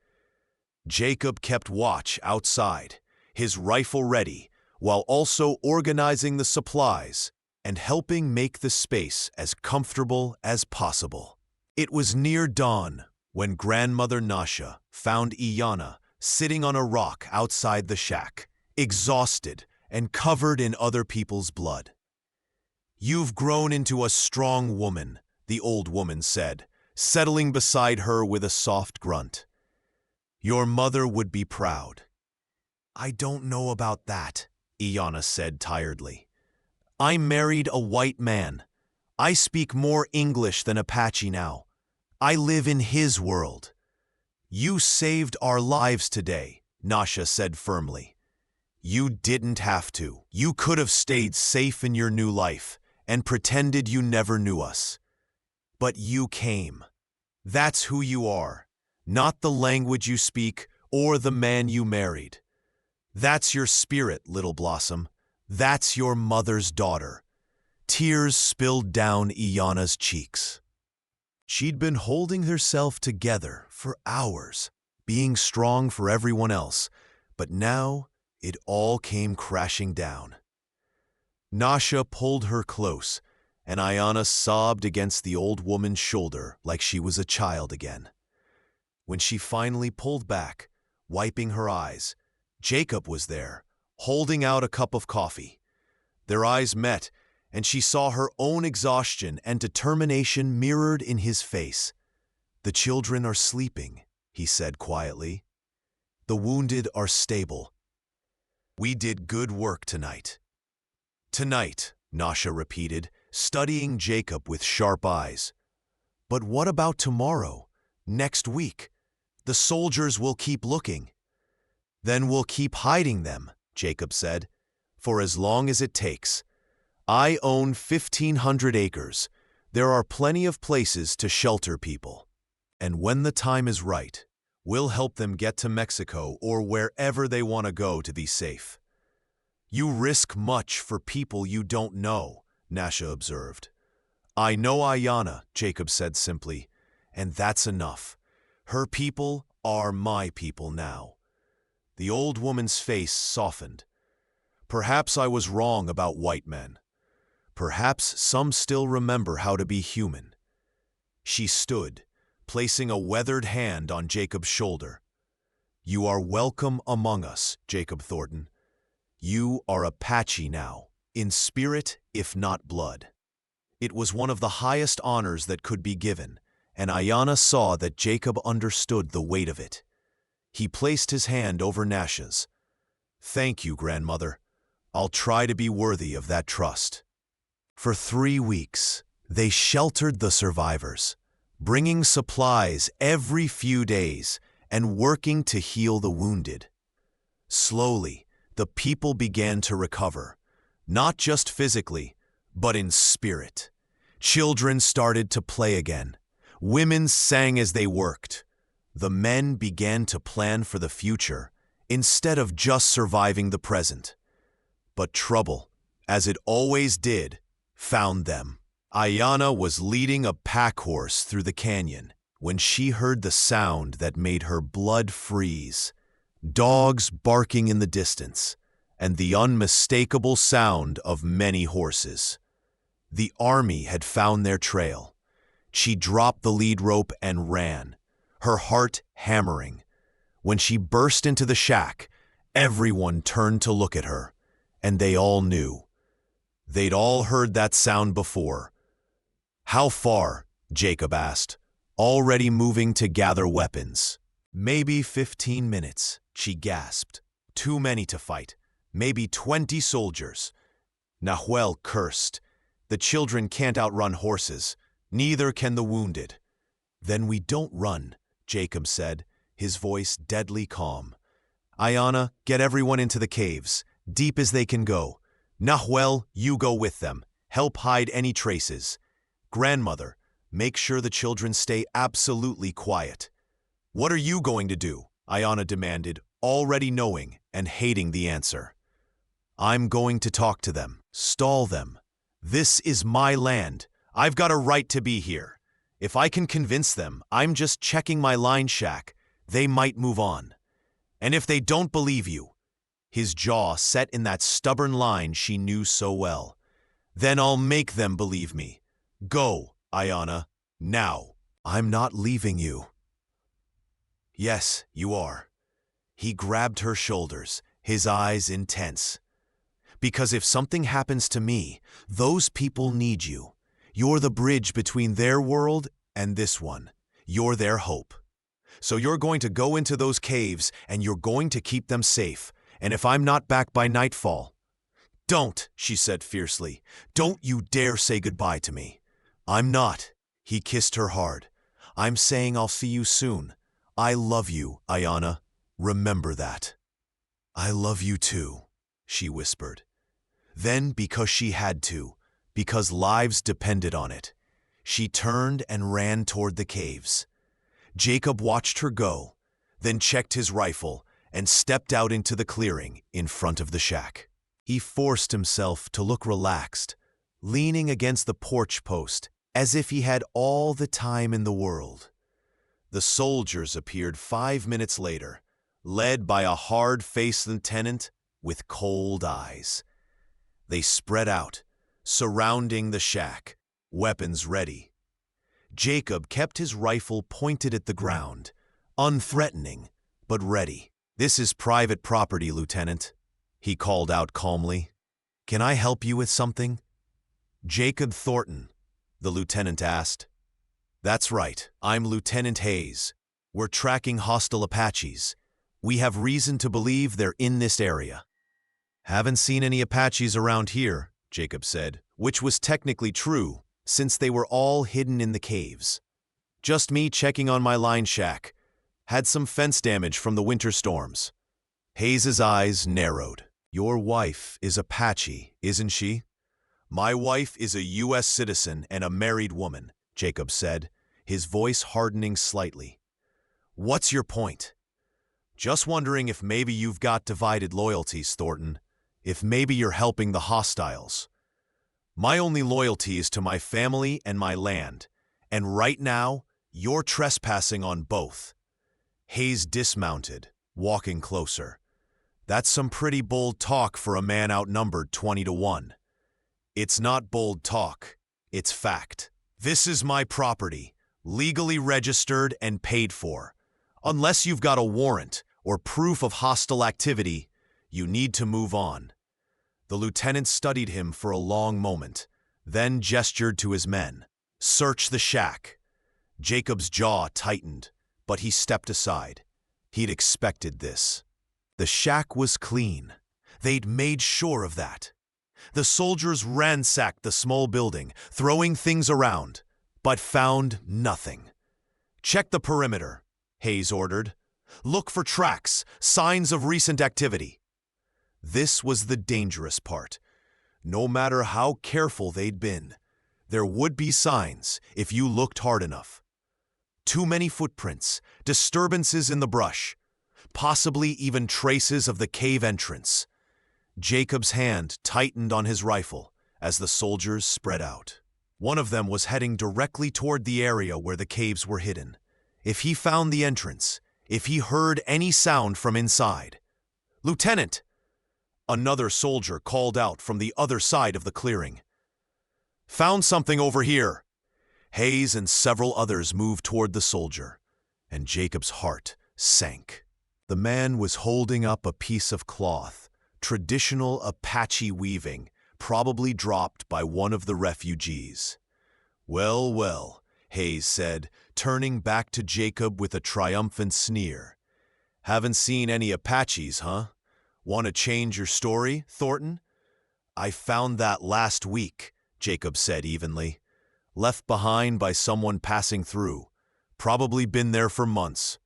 Speaker 1: Jacob kept watch outside, his rifle ready, while also organizing the supplies and helping make the space as comfortable as possible. It was near dawn when Grandmother Nasha found Iyana sitting on a rock outside the shack, exhausted and covered in other people's blood. You've grown into a strong woman, the old woman said, settling beside her with a soft grunt. Your mother would be proud. I don't know about that, Iyana said tiredly. I married a white man. I speak more English than Apache now. I live in his world. You saved our lives today, Nasha said firmly. You didn't have to. You could have stayed safe in your new life and pretended you never knew us. But you came. That's who you are, not the language you speak or the man you married. That's your spirit, Little Blossom. That's your mother's daughter. Tears spilled down Iyana's cheeks. She'd been holding herself together for hours, being strong for everyone else, but now it all came crashing down. Nasha pulled her close, and Ayanna sobbed against the old woman's shoulder like she was a child again. When she finally pulled back, wiping her eyes, Jacob was there, holding out a cup of coffee. Their eyes met, and she saw her own exhaustion and determination mirrored in his face. "The children are sleeping," he said quietly. "The wounded are stable. We did good work tonight." "Tonight," Nasha repeated, studying Jacob with sharp eyes. "But what about tomorrow? Next week? The soldiers will keep looking." "Then we'll keep hiding them," Jacob said, "for as long as it takes. I own 1,500 acres. There are plenty of places to shelter people. And when the time is right, we'll help them get to Mexico or wherever they want to go to be safe." "You risk much for people you don't know," Nasha observed. "I know Ayanna," Jacob said simply, "and that's enough. Her people are my people now." The old woman's face softened. "Perhaps I was wrong about white men. Perhaps some still remember how to be human." She stood, placing a weathered hand on Jacob's shoulder. "You are welcome among us, Jacob Thornton. You are Apache now, in spirit if not blood." It was one of the highest honors that could be given, and Ayanna saw that Jacob understood the weight of it. He placed his hand over Nasha's. "Thank you, grandmother. I'll try to be worthy of that trust." For 3 weeks, they sheltered the survivors, bringing supplies every few days and working to heal the wounded. Slowly, the people began to recover, not just physically, but in spirit. Children started to play again. Women sang as they worked. The men began to plan for the future, instead of just surviving the present. But trouble, as it always did, found them. Ayanna was leading a pack horse through the canyon when she heard the sound that made her blood freeze. Dogs barking in the distance, and the unmistakable sound of many horses. The army had found their trail. She dropped the lead rope and ran, her heart hammering. When she burst into the shack, everyone turned to look at her, and they all knew. They'd all heard that sound before. "How far?" Jacob asked, already moving to gather weapons. "Maybe 15 minutes, she gasped. "Too many to fight. Maybe 20 soldiers." Nahuel cursed. "The children can't outrun horses. Neither can the wounded." "Then we don't run," Jacob said, his voice deadly calm. "Ayanna, get everyone into the caves, deep as they can go. Nahuel, you go with them. Help hide any traces. Grandmother, make sure the children stay absolutely quiet." "What are you going to do?" Ayanna demanded, already knowing and hating the answer. "I'm going to talk to them, stall them. This is my land. I've got a right to be here. If I can convince them I'm just checking my line shack, they might move on. And if they don't believe you," his jaw set in that stubborn line she knew so well, "then I'll make them believe me. Go, Ayanna, now." "I'm not leaving you." "Yes, you are." He grabbed her shoulders, his eyes intense. "Because if something happens to me, those people need you. You're the bridge between their world and this one. You're their hope. So you're going to go into those caves and you're going to keep them safe. And if I'm not back by nightfall—" "Don't," she said fiercely. "Don't you dare say goodbye to me." "I'm not." He kissed her hard. "I'm saying I'll see you soon. I love you, Ayanna. Remember that." "I love you too," she whispered. Then, because she had to, because lives depended on it, she turned and ran toward the caves. Jacob watched her go, then checked his rifle and stepped out into the clearing in front of the shack. He forced himself to look relaxed, leaning against the porch post as if he had all the time in the world. The soldiers appeared 5 minutes later, led by a hard-faced lieutenant with cold eyes. They spread out, surrounding the shack, weapons ready. Jacob kept his rifle pointed at the ground, unthreatening, but ready. "This is private property, Lieutenant," he called out calmly. "Can I help you with something?" "Jacob Thornton," the lieutenant asked. "That's right, I'm Lieutenant Hayes. We're tracking hostile Apaches. We have reason to believe they're in this area." "Haven't seen any Apaches around here," Jacob said, which was technically true, since they were all hidden in the caves. "Just me checking on my line shack. Had some fence damage from the winter storms." Hayes's eyes narrowed. "Your wife is Apache, isn't she?" "My wife is a U.S. citizen and a married woman," Jacob said, his voice hardening slightly. "What's your point?" "Just wondering if maybe you've got divided loyalties, Thornton. If maybe you're helping the hostiles." "My only loyalty is to my family and my land, and right now, you're trespassing on both." Hayes dismounted, walking closer. "That's some pretty bold talk for a man outnumbered 20-1. "It's not bold talk, it's fact. This is my property, legally registered and paid for. Unless you've got a warrant or proof of hostile activity, you need to move on." The lieutenant studied him for a long moment, then gestured to his men. "Search the shack." Jacob's jaw tightened, but he stepped aside. He'd expected this. The shack was clean. They'd made sure of that. The soldiers ransacked the small building, throwing things around, but found nothing. "Check the perimeter," Hayes ordered. "Look for tracks, signs of recent activity." This was the dangerous part. No matter how careful they'd been, there would be signs if you looked hard enough. Too many footprints, disturbances in the brush, possibly even traces of the cave entrance. Jacob's hand tightened on his rifle as the soldiers spread out. One of them was heading directly toward the area where the caves were hidden. If he found the entrance, if he heard any sound from inside. "Lieutenant!" Another soldier called out from the other side of the clearing. "Found something over here." Hayes and several others moved toward the soldier, and Jacob's heart sank. The man was holding up a piece of cloth, traditional Apache weaving, probably dropped by one of the refugees. "Well, well," Hayes said, turning back to Jacob with a triumphant sneer. "Haven't seen any Apaches, huh? Want to change your story, Thornton?" "I found that last week," Jacob said evenly. "Left behind by someone passing through. Probably been there for months.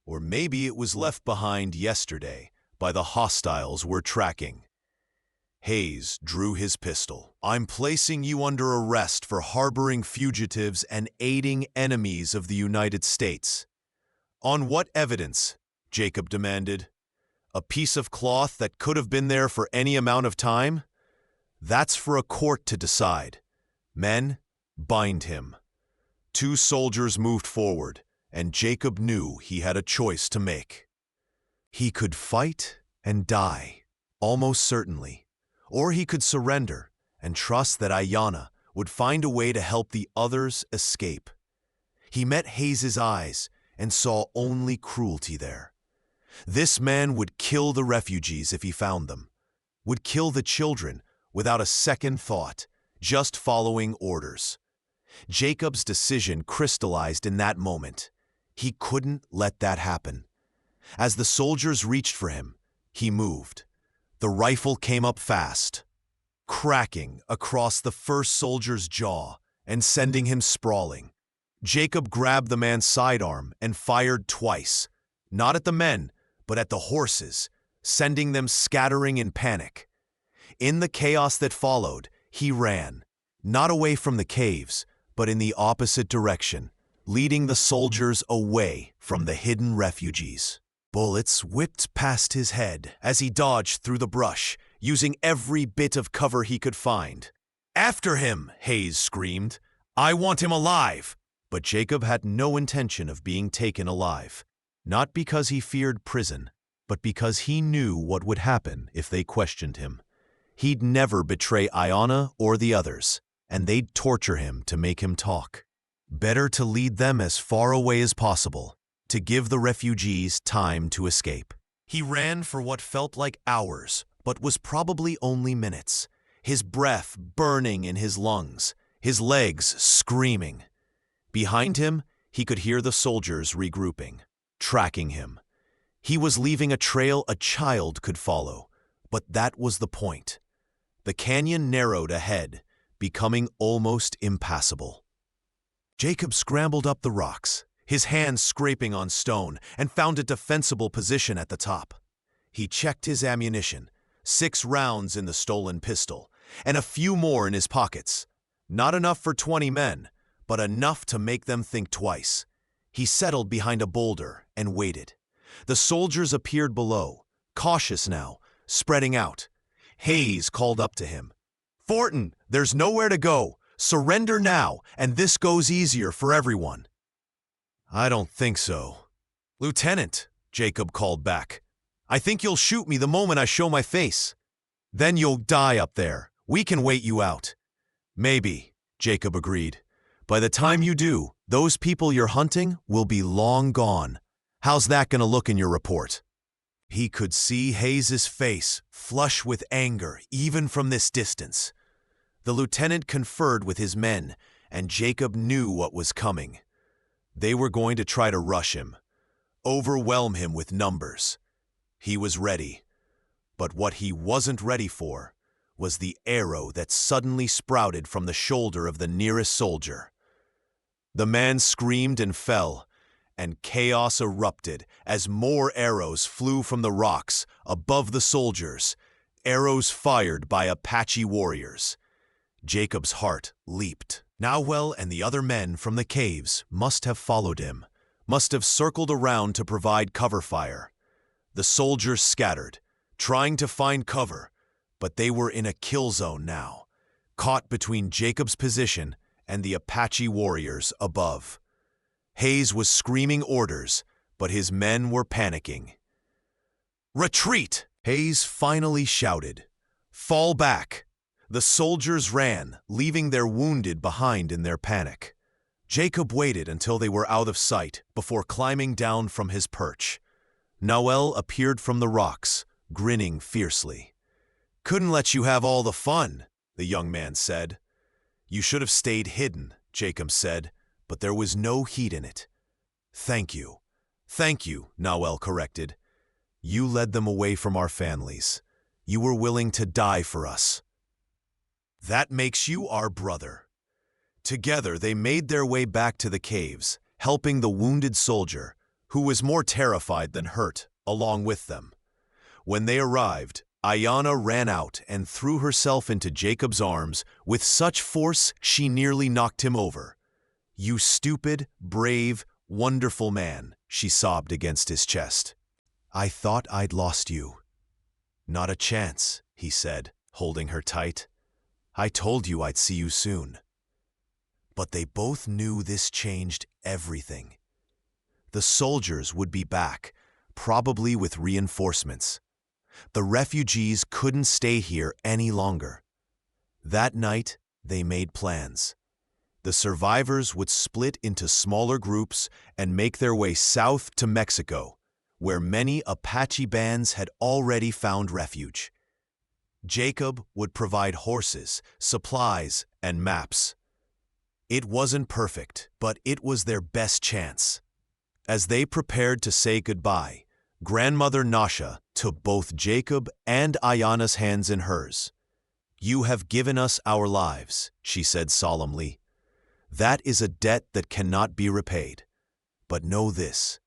Speaker 1: Or maybe it was left behind yesterday by the hostiles we're tracking." Hayes drew his pistol. "I'm placing you under arrest for harboring fugitives and aiding enemies of the United States." "On what evidence?" Jacob demanded. "A piece of cloth that could have been there for any amount of time? That's for a court to decide. Men, bind him." Two soldiers moved forward, and Jacob knew he had a choice to make. He could fight and die, almost certainly, or he could surrender and trust that Ayanna would find a way to help the others escape. He met Hayes's eyes and saw only cruelty there. This man would kill the refugees if he found them, would kill the children without a second thought, just following orders. Jacob's decision crystallized in that moment. He couldn't let that happen. As the soldiers reached for him, he moved. The rifle came up fast, cracking across the first soldier's jaw and sending him sprawling. Jacob grabbed the man's sidearm and fired twice, not at the men, but at the horses, sending them scattering in panic. In the chaos that followed, he ran, not away from the caves, but in the opposite direction, leading the soldiers away from the hidden refugees. Bullets whipped past his head as he dodged through the brush, using every bit of cover he could find. "After him!" Hayes screamed. "I want him alive!" But Jacob had no intention of being taken alive. Not because he feared prison, but because he knew what would happen if they questioned him. He'd never betray Iona or the others, and they'd torture him to make him talk. Better to lead them as far away as possible, to give the refugees time to escape. He ran for what felt like hours, but was probably only minutes, his breath burning in his lungs, his legs screaming. Behind him, he could hear the soldiers regrouping, tracking him. He was leaving a trail a child could follow, but that was the point. The canyon narrowed ahead, becoming almost impassable. Jacob scrambled up the rocks, his hands scraping on stone, and found a defensible position at the top. He checked his ammunition, 6 rounds in the stolen pistol, and a few more in his pockets. Not enough for 20 men, but enough to make them think twice. He settled behind a boulder and waited. The soldiers appeared below, cautious now, spreading out. Hayes called up to him. "Fortin, there's nowhere to go. Surrender now, and this goes easier for everyone." "I don't think so." "Lieutenant," Jacob called back, "I think you'll shoot me the moment I show my face. Then you'll die up there. We can wait you out." "Maybe," Jacob agreed. "By the time you do, those people you're hunting will be long gone. How's that gonna look in your report?" He could see Hayes's face flush with anger even from this distance. The lieutenant conferred with his men, and Jacob knew what was coming. They were going to try to rush him, overwhelm him with numbers. He was ready. But what he wasn't ready for was the arrow that suddenly sprouted from the shoulder of the nearest soldier. The man screamed and fell, and chaos erupted as more arrows flew from the rocks above the soldiers, arrows fired by Apache warriors. Jacob's heart leaped. Nowell and the other men from the caves must have followed him, must have circled around to provide cover fire. The soldiers scattered, trying to find cover, but they were in a kill zone now, caught between Jacob's position and the Apache warriors above. Hayes was screaming orders, but his men were panicking. "Retreat!" Hayes finally shouted. "Fall back!" The soldiers ran, leaving their wounded behind in their panic. Jacob waited until they were out of sight before climbing down from his perch. Nowell appeared from the rocks, grinning fiercely. "Couldn't let you have all the fun," the young man said. "You should have stayed hidden," Jacob said, but there was no heat in it. "Thank you. Thank you," Nowell corrected. "You led them away from our families. You were willing to die for us. That makes you our brother." Together they made their way back to the caves, helping the wounded soldier, who was more terrified than hurt, along with them. When they arrived, Iona ran out and threw herself into Jacob's arms with such force she nearly knocked him over. "You stupid, brave, wonderful man," she sobbed against his chest. "I thought I'd lost you." "Not a chance," he said, holding her tight. "I told you I'd see you soon." But they both knew this changed everything. The soldiers would be back, probably with reinforcements. The refugees couldn't stay here any longer. That night, they made plans. The survivors would split into smaller groups and make their way south to Mexico, where many Apache bands had already found refuge. Jacob would provide horses, supplies, and maps. It wasn't perfect, but it was their best chance. As they prepared to say goodbye, Grandmother Nasha took both Jacob and Iona's hands in hers. "You have given us our lives," she said solemnly. "That is a debt that cannot be repaid. But know this,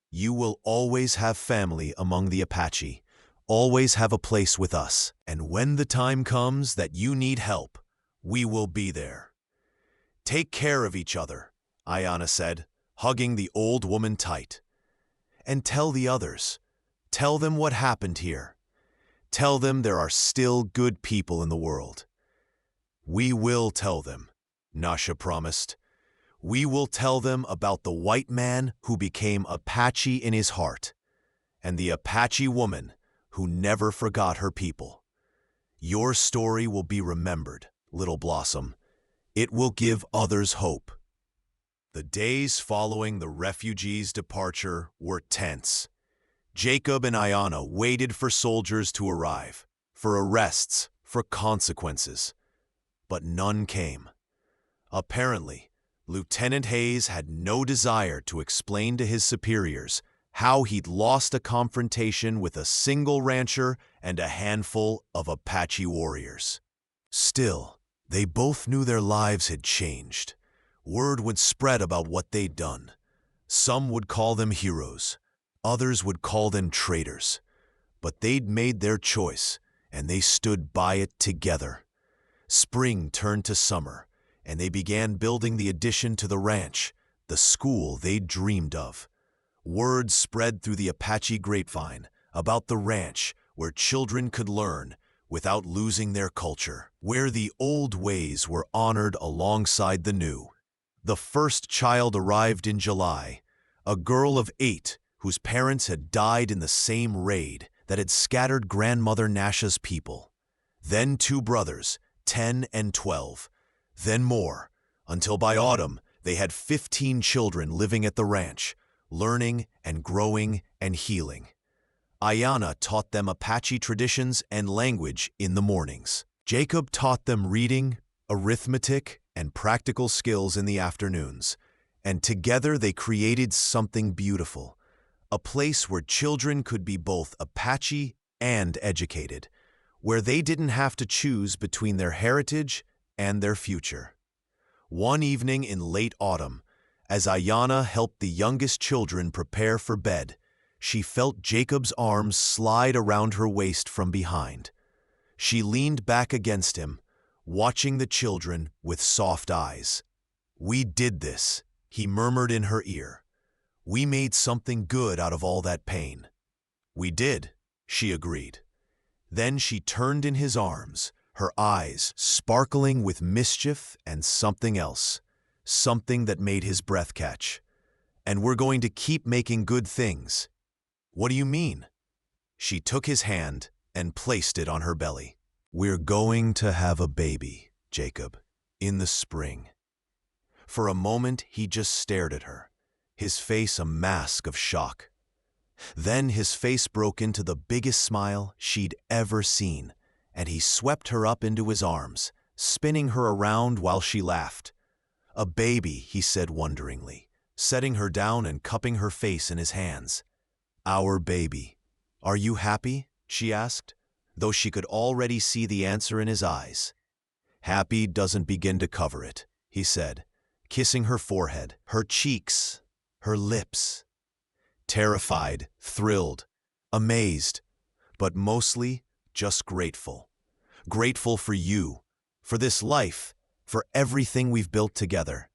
Speaker 1: you will always have family among the Apache, always have a place with us, and when the time comes that you need help, we will be there." "Take care of each other," Iona said, hugging the old woman tight. "And tell the others. Tell them what happened here. Tell them there are still good people in the world." "We will tell them," Nasha promised. "We will tell them about the white man who became Apache in his heart, and the Apache woman who never forgot her people. Your story will be remembered, little blossom. It will give others hope. The days following the refugees' departure were tense. Jacob and Ayanna waited for soldiers to arrive, for arrests, for consequences. But none came. Apparently, Lieutenant Hayes had no desire to explain to his superiors how he'd lost a confrontation with a single rancher and a handful of Apache warriors. Still, they both knew their lives had changed. Word would spread about what they'd done. Some would call them heroes. Others would call them traitors. But they'd made their choice, and they stood by it together. Spring turned to summer, and they began building the addition to the ranch, the school they'd dreamed of. Word spread through the Apache grapevine about the ranch where children could learn without losing their culture, where the old ways were honored alongside the new. The first child arrived in July, a girl of 8 whose parents had died in the same raid that had scattered Grandmother Nasha's people. Then 2 brothers, 10 and 12. Then more, until by autumn they had 15 children living at the ranch, learning and growing and healing. Ayanna taught them Apache traditions and language in the mornings. Jacob taught them reading, arithmetic, and practical skills in the afternoons. And together they created something beautiful, a place where children could be both Apache and educated, where they didn't have to choose between their heritage and their future. One evening in late autumn, as Ayanna helped the youngest children prepare for bed, she felt Jacob's arms slide around her waist from behind. She leaned back against him, watching the children with soft eyes. "We did this," he murmured in her ear. "We made something good out of all that pain." "We did," she agreed. Then she turned in his arms, her eyes sparkling with mischief and something else, something that made his breath catch. "And we're going to keep making good things." "What do you mean?" She took his hand and placed it on her belly. "We're going to have a baby, Jacob, in the spring." For a moment, he just stared at her, his face a mask of shock. Then his face broke into the biggest smile she'd ever seen, and he swept her up into his arms, spinning her around while she laughed. "A baby," he said wonderingly, setting her down and cupping her face in his hands. "Our baby. Are you happy?" she asked, though she could already see the answer in his eyes. "Happy doesn't begin to cover it," he said, kissing her forehead, her cheeks, her lips. Terrified, thrilled, amazed, but mostly just grateful. Grateful for you, for this life, for everything we've built together.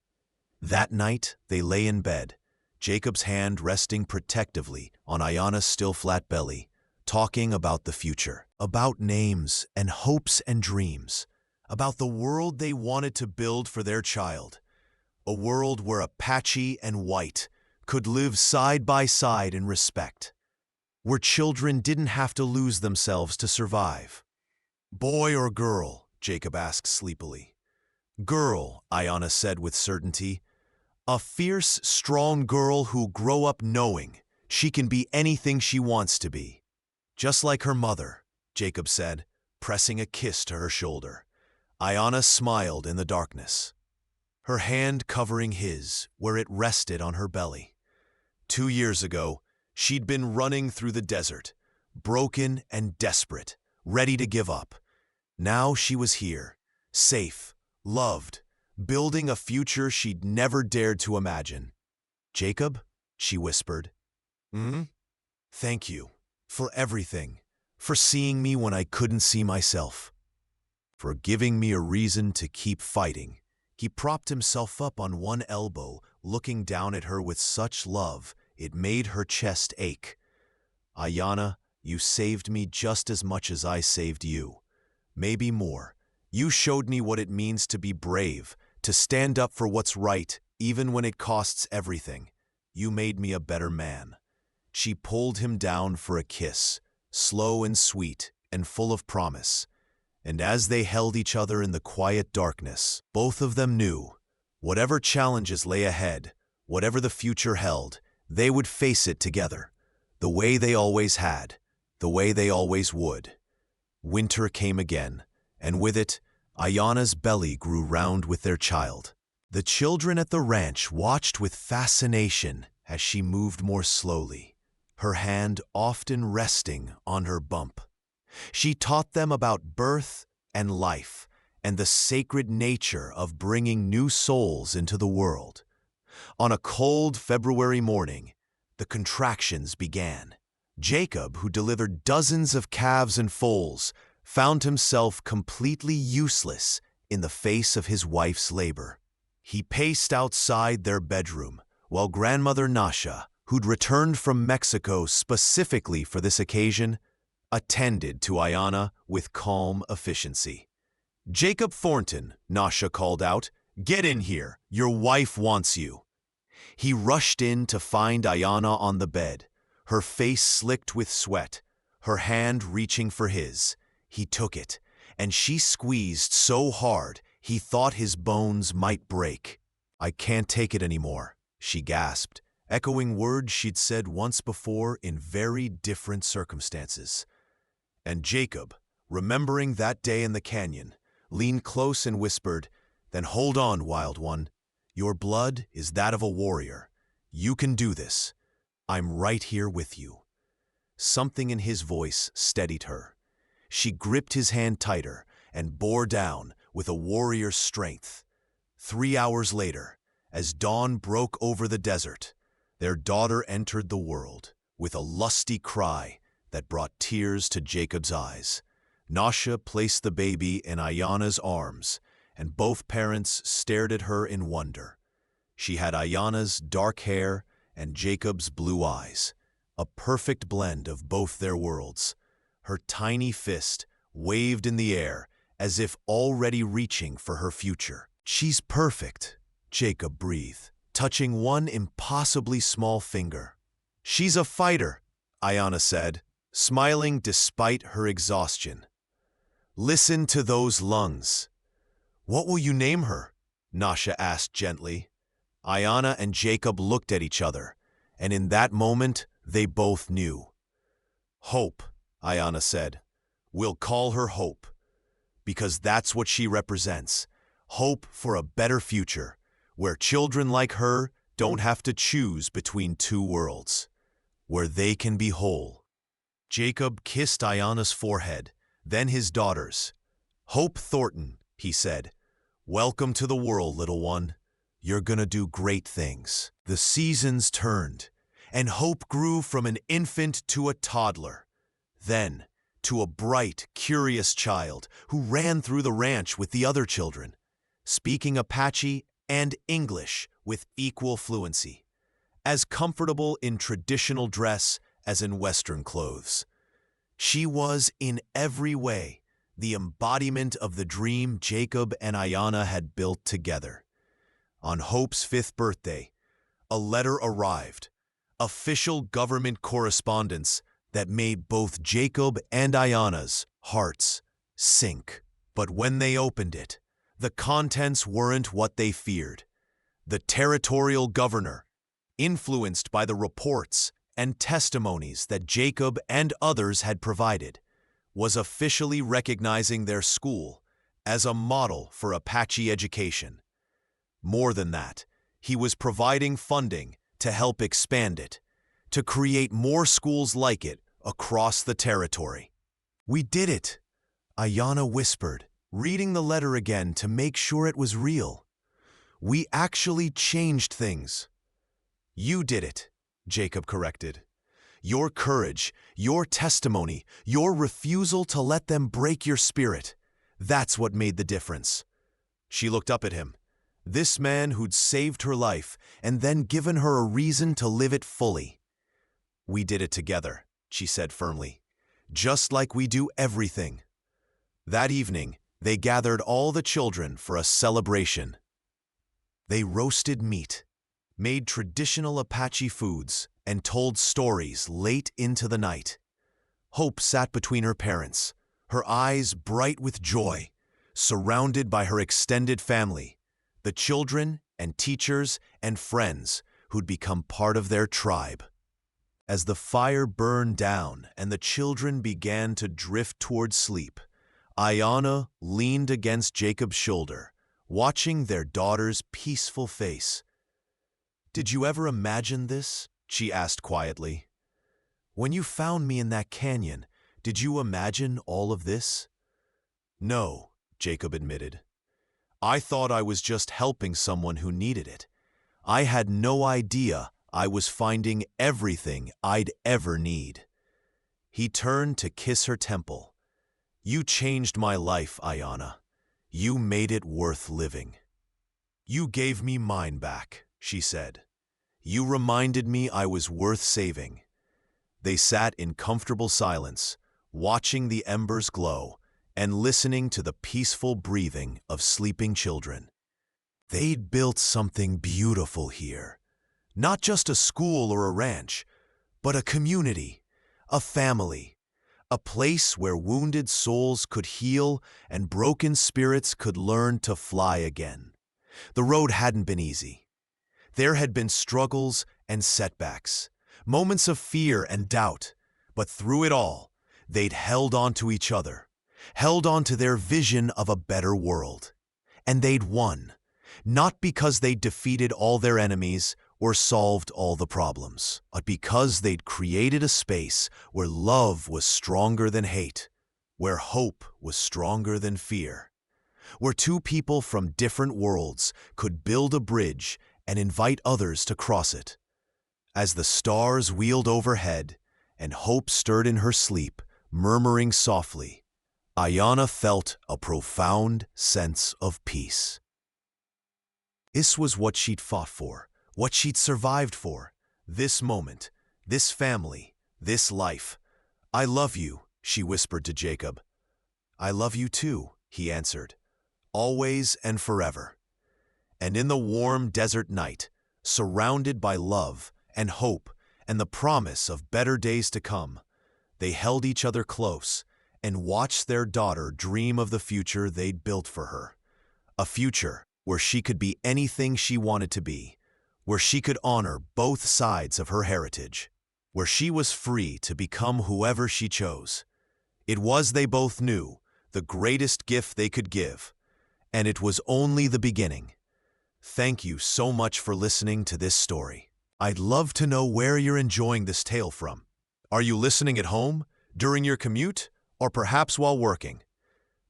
Speaker 1: That night, they lay in bed, Jacob's hand resting protectively on Ayanna's still flat belly, talking about the future, about names and hopes and dreams, about the world they wanted to build for their child, a world where Apache and white could live side by side in respect, where children didn't have to lose themselves to survive. "Boy or girl?" Jacob asked sleepily. "Girl," Ayanna said with certainty. "A fierce, strong girl who'll grow up knowing she can be anything she wants to be. Just like her mother," Jacob said, pressing a kiss to her shoulder. Ayanna smiled in the darkness, her hand covering his where it rested on her belly. 2 years ago, she'd been running through the desert, broken and desperate, ready to give up. Now she was here, safe, loved, building a future she'd never dared to imagine. "Jacob," she whispered. Thank you. For everything. For seeing me when I couldn't see myself. For giving me a reason to keep fighting." He propped himself up on one elbow, looking down at her with such love it made her chest ache. "Ayanna, you saved me just as much as I saved you. Maybe more. You showed me what it means to be brave, to stand up for what's right, even when it costs everything. You made me a better man." She pulled him down for a kiss, slow and sweet and full of promise. And as they held each other in the quiet darkness, both of them knew, whatever challenges lay ahead, whatever the future held, they would face it together, the way they always had, the way they always would. Winter came again, and with it, Ayana's belly grew round with their child. The children at the ranch watched with fascination as she moved more slowly, her hand often resting on her bump. She taught them about birth and life and the sacred nature of bringing new souls into the world. On a cold February morning, the contractions began. Jacob, who delivered dozens of calves and foals, found himself completely useless in the face of his wife's labor. He paced outside their bedroom, while grandmother Nasha, who'd returned from Mexico specifically for this occasion, attended to Ayana with calm efficiency. "Jacob Thornton," Nasha called out, "get in here, your wife wants you." He rushed in to find Ayana on the bed, her face slicked with sweat, her hand reaching for his. He took it, and she squeezed so hard he thought his bones might break. "I can't take it anymore," she gasped, echoing words she'd said once before in very different circumstances. And Jacob, remembering that day in the canyon, leaned close and whispered, "Then hold on, wild one. Your blood is that of a warrior. You can do this. I'm right here with you." Something in his voice steadied her. She gripped his hand tighter and bore down with a warrior's strength. 3 hours later, as dawn broke over the desert, their daughter entered the world with a lusty cry that brought tears to Jacob's eyes. Nasha placed the baby in Ayana's arms, and both parents stared at her in wonder. She had Ayana's dark hair and Jacob's blue eyes, a perfect blend of both their worlds. Her tiny fist waved in the air as if already reaching for her future. "She's perfect," Jacob breathed, touching one impossibly small finger. "She's a fighter," Ayana said, smiling despite her exhaustion. "Listen to those lungs." "What will you name her?" Nasha asked gently. Ayana and Jacob looked at each other, and in that moment they both knew. "Hope," Ayana said. "We'll call her Hope, because that's what she represents. Hope for a better future, where children like her don't have to choose between two worlds, where they can be whole." Jacob kissed Ayana's forehead, then his daughter's. "Hope Thornton," he said, "welcome to the world, little one. You're gonna do great things." The seasons turned, and Hope grew from an infant to a toddler, then to a bright, curious child who ran through the ranch with the other children, speaking Apache and English with equal fluency, as comfortable in traditional dress as in Western clothes. She was, in every way, the embodiment of the dream Jacob and Ayana had built together. On Hope's 5th birthday, a letter arrived, official government correspondence that made both Jacob and Ayana's hearts sink. But when they opened it, the contents weren't what they feared. The territorial governor, influenced by the reports and testimonies that Jacob and others had provided, was officially recognizing their school as a model for Apache education. More than that, he was providing funding to help expand it, to create more schools like it across the territory. "We did it," Ayana whispered, reading the letter again to make sure it was real. "We actually changed things." "You did it," Jacob corrected. "Your courage, your testimony, your refusal to let them break your spirit, that's what made the difference." She looked up at him. This man who'd saved her life and then given her a reason to live it fully. "We did it together," she said firmly, "just like we do everything." That evening, they gathered all the children for a celebration. They roasted meat, made traditional Apache foods, and told stories late into the night. Hope sat between her parents, her eyes bright with joy, surrounded by her extended family, the children and teachers and friends who'd become part of their tribe. As the fire burned down and the children began to drift toward sleep, Ayanna leaned against Jacob's shoulder, watching their daughter's peaceful face. "Did you ever imagine this?" she asked quietly. "When you found me in that canyon, did you imagine all of this?" "No," Jacob admitted. "I thought I was just helping someone who needed it. I had no idea I was finding everything I'd ever need." He turned to kiss her temple. "You changed my life, Ayanna. You made it worth living." "You gave me mine back," she said. "You reminded me I was worth saving." They sat in comfortable silence, watching the embers glow and listening to the peaceful breathing of sleeping children. They'd built something beautiful here. Not just a school or a ranch, but a community, a family, a place where wounded souls could heal and broken spirits could learn to fly again. The road hadn't been easy. There had been struggles and setbacks, moments of fear and doubt, but through it all, they'd held on to each other, held on to their vision of a better world. And they'd won, not because they'd defeated all their enemies or solved all the problems, but because they'd created a space where love was stronger than hate, where hope was stronger than fear, where two people from different worlds could build a bridge and invite others to cross it. As the stars wheeled overhead and hope stirred in her sleep, murmuring softly, Ayanna felt a profound sense of peace. This was what she'd fought for, what she'd survived for, this moment, this family, this life. "I love you," she whispered to Jacob. "I love you too," he answered, "always and forever." And in the warm desert night, surrounded by love and hope and the promise of better days to come, they held each other close and watched their daughter dream of the future they'd built for her. A future where she could be anything she wanted to be, where she could honor both sides of her heritage, where she was free to become whoever she chose. It was, they both knew, the greatest gift they could give, and it was only the beginning. Thank you so much for listening to this story. I'd love to know where you're enjoying this tale from. Are you listening at home, during your commute, or perhaps while working?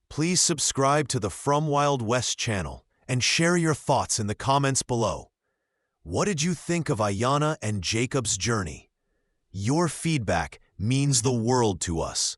Speaker 1: Please subscribe to the From Wild West channel and share your thoughts in the comments below. What did you think of Ayanna and Jacob's journey? Your feedback means the world to us.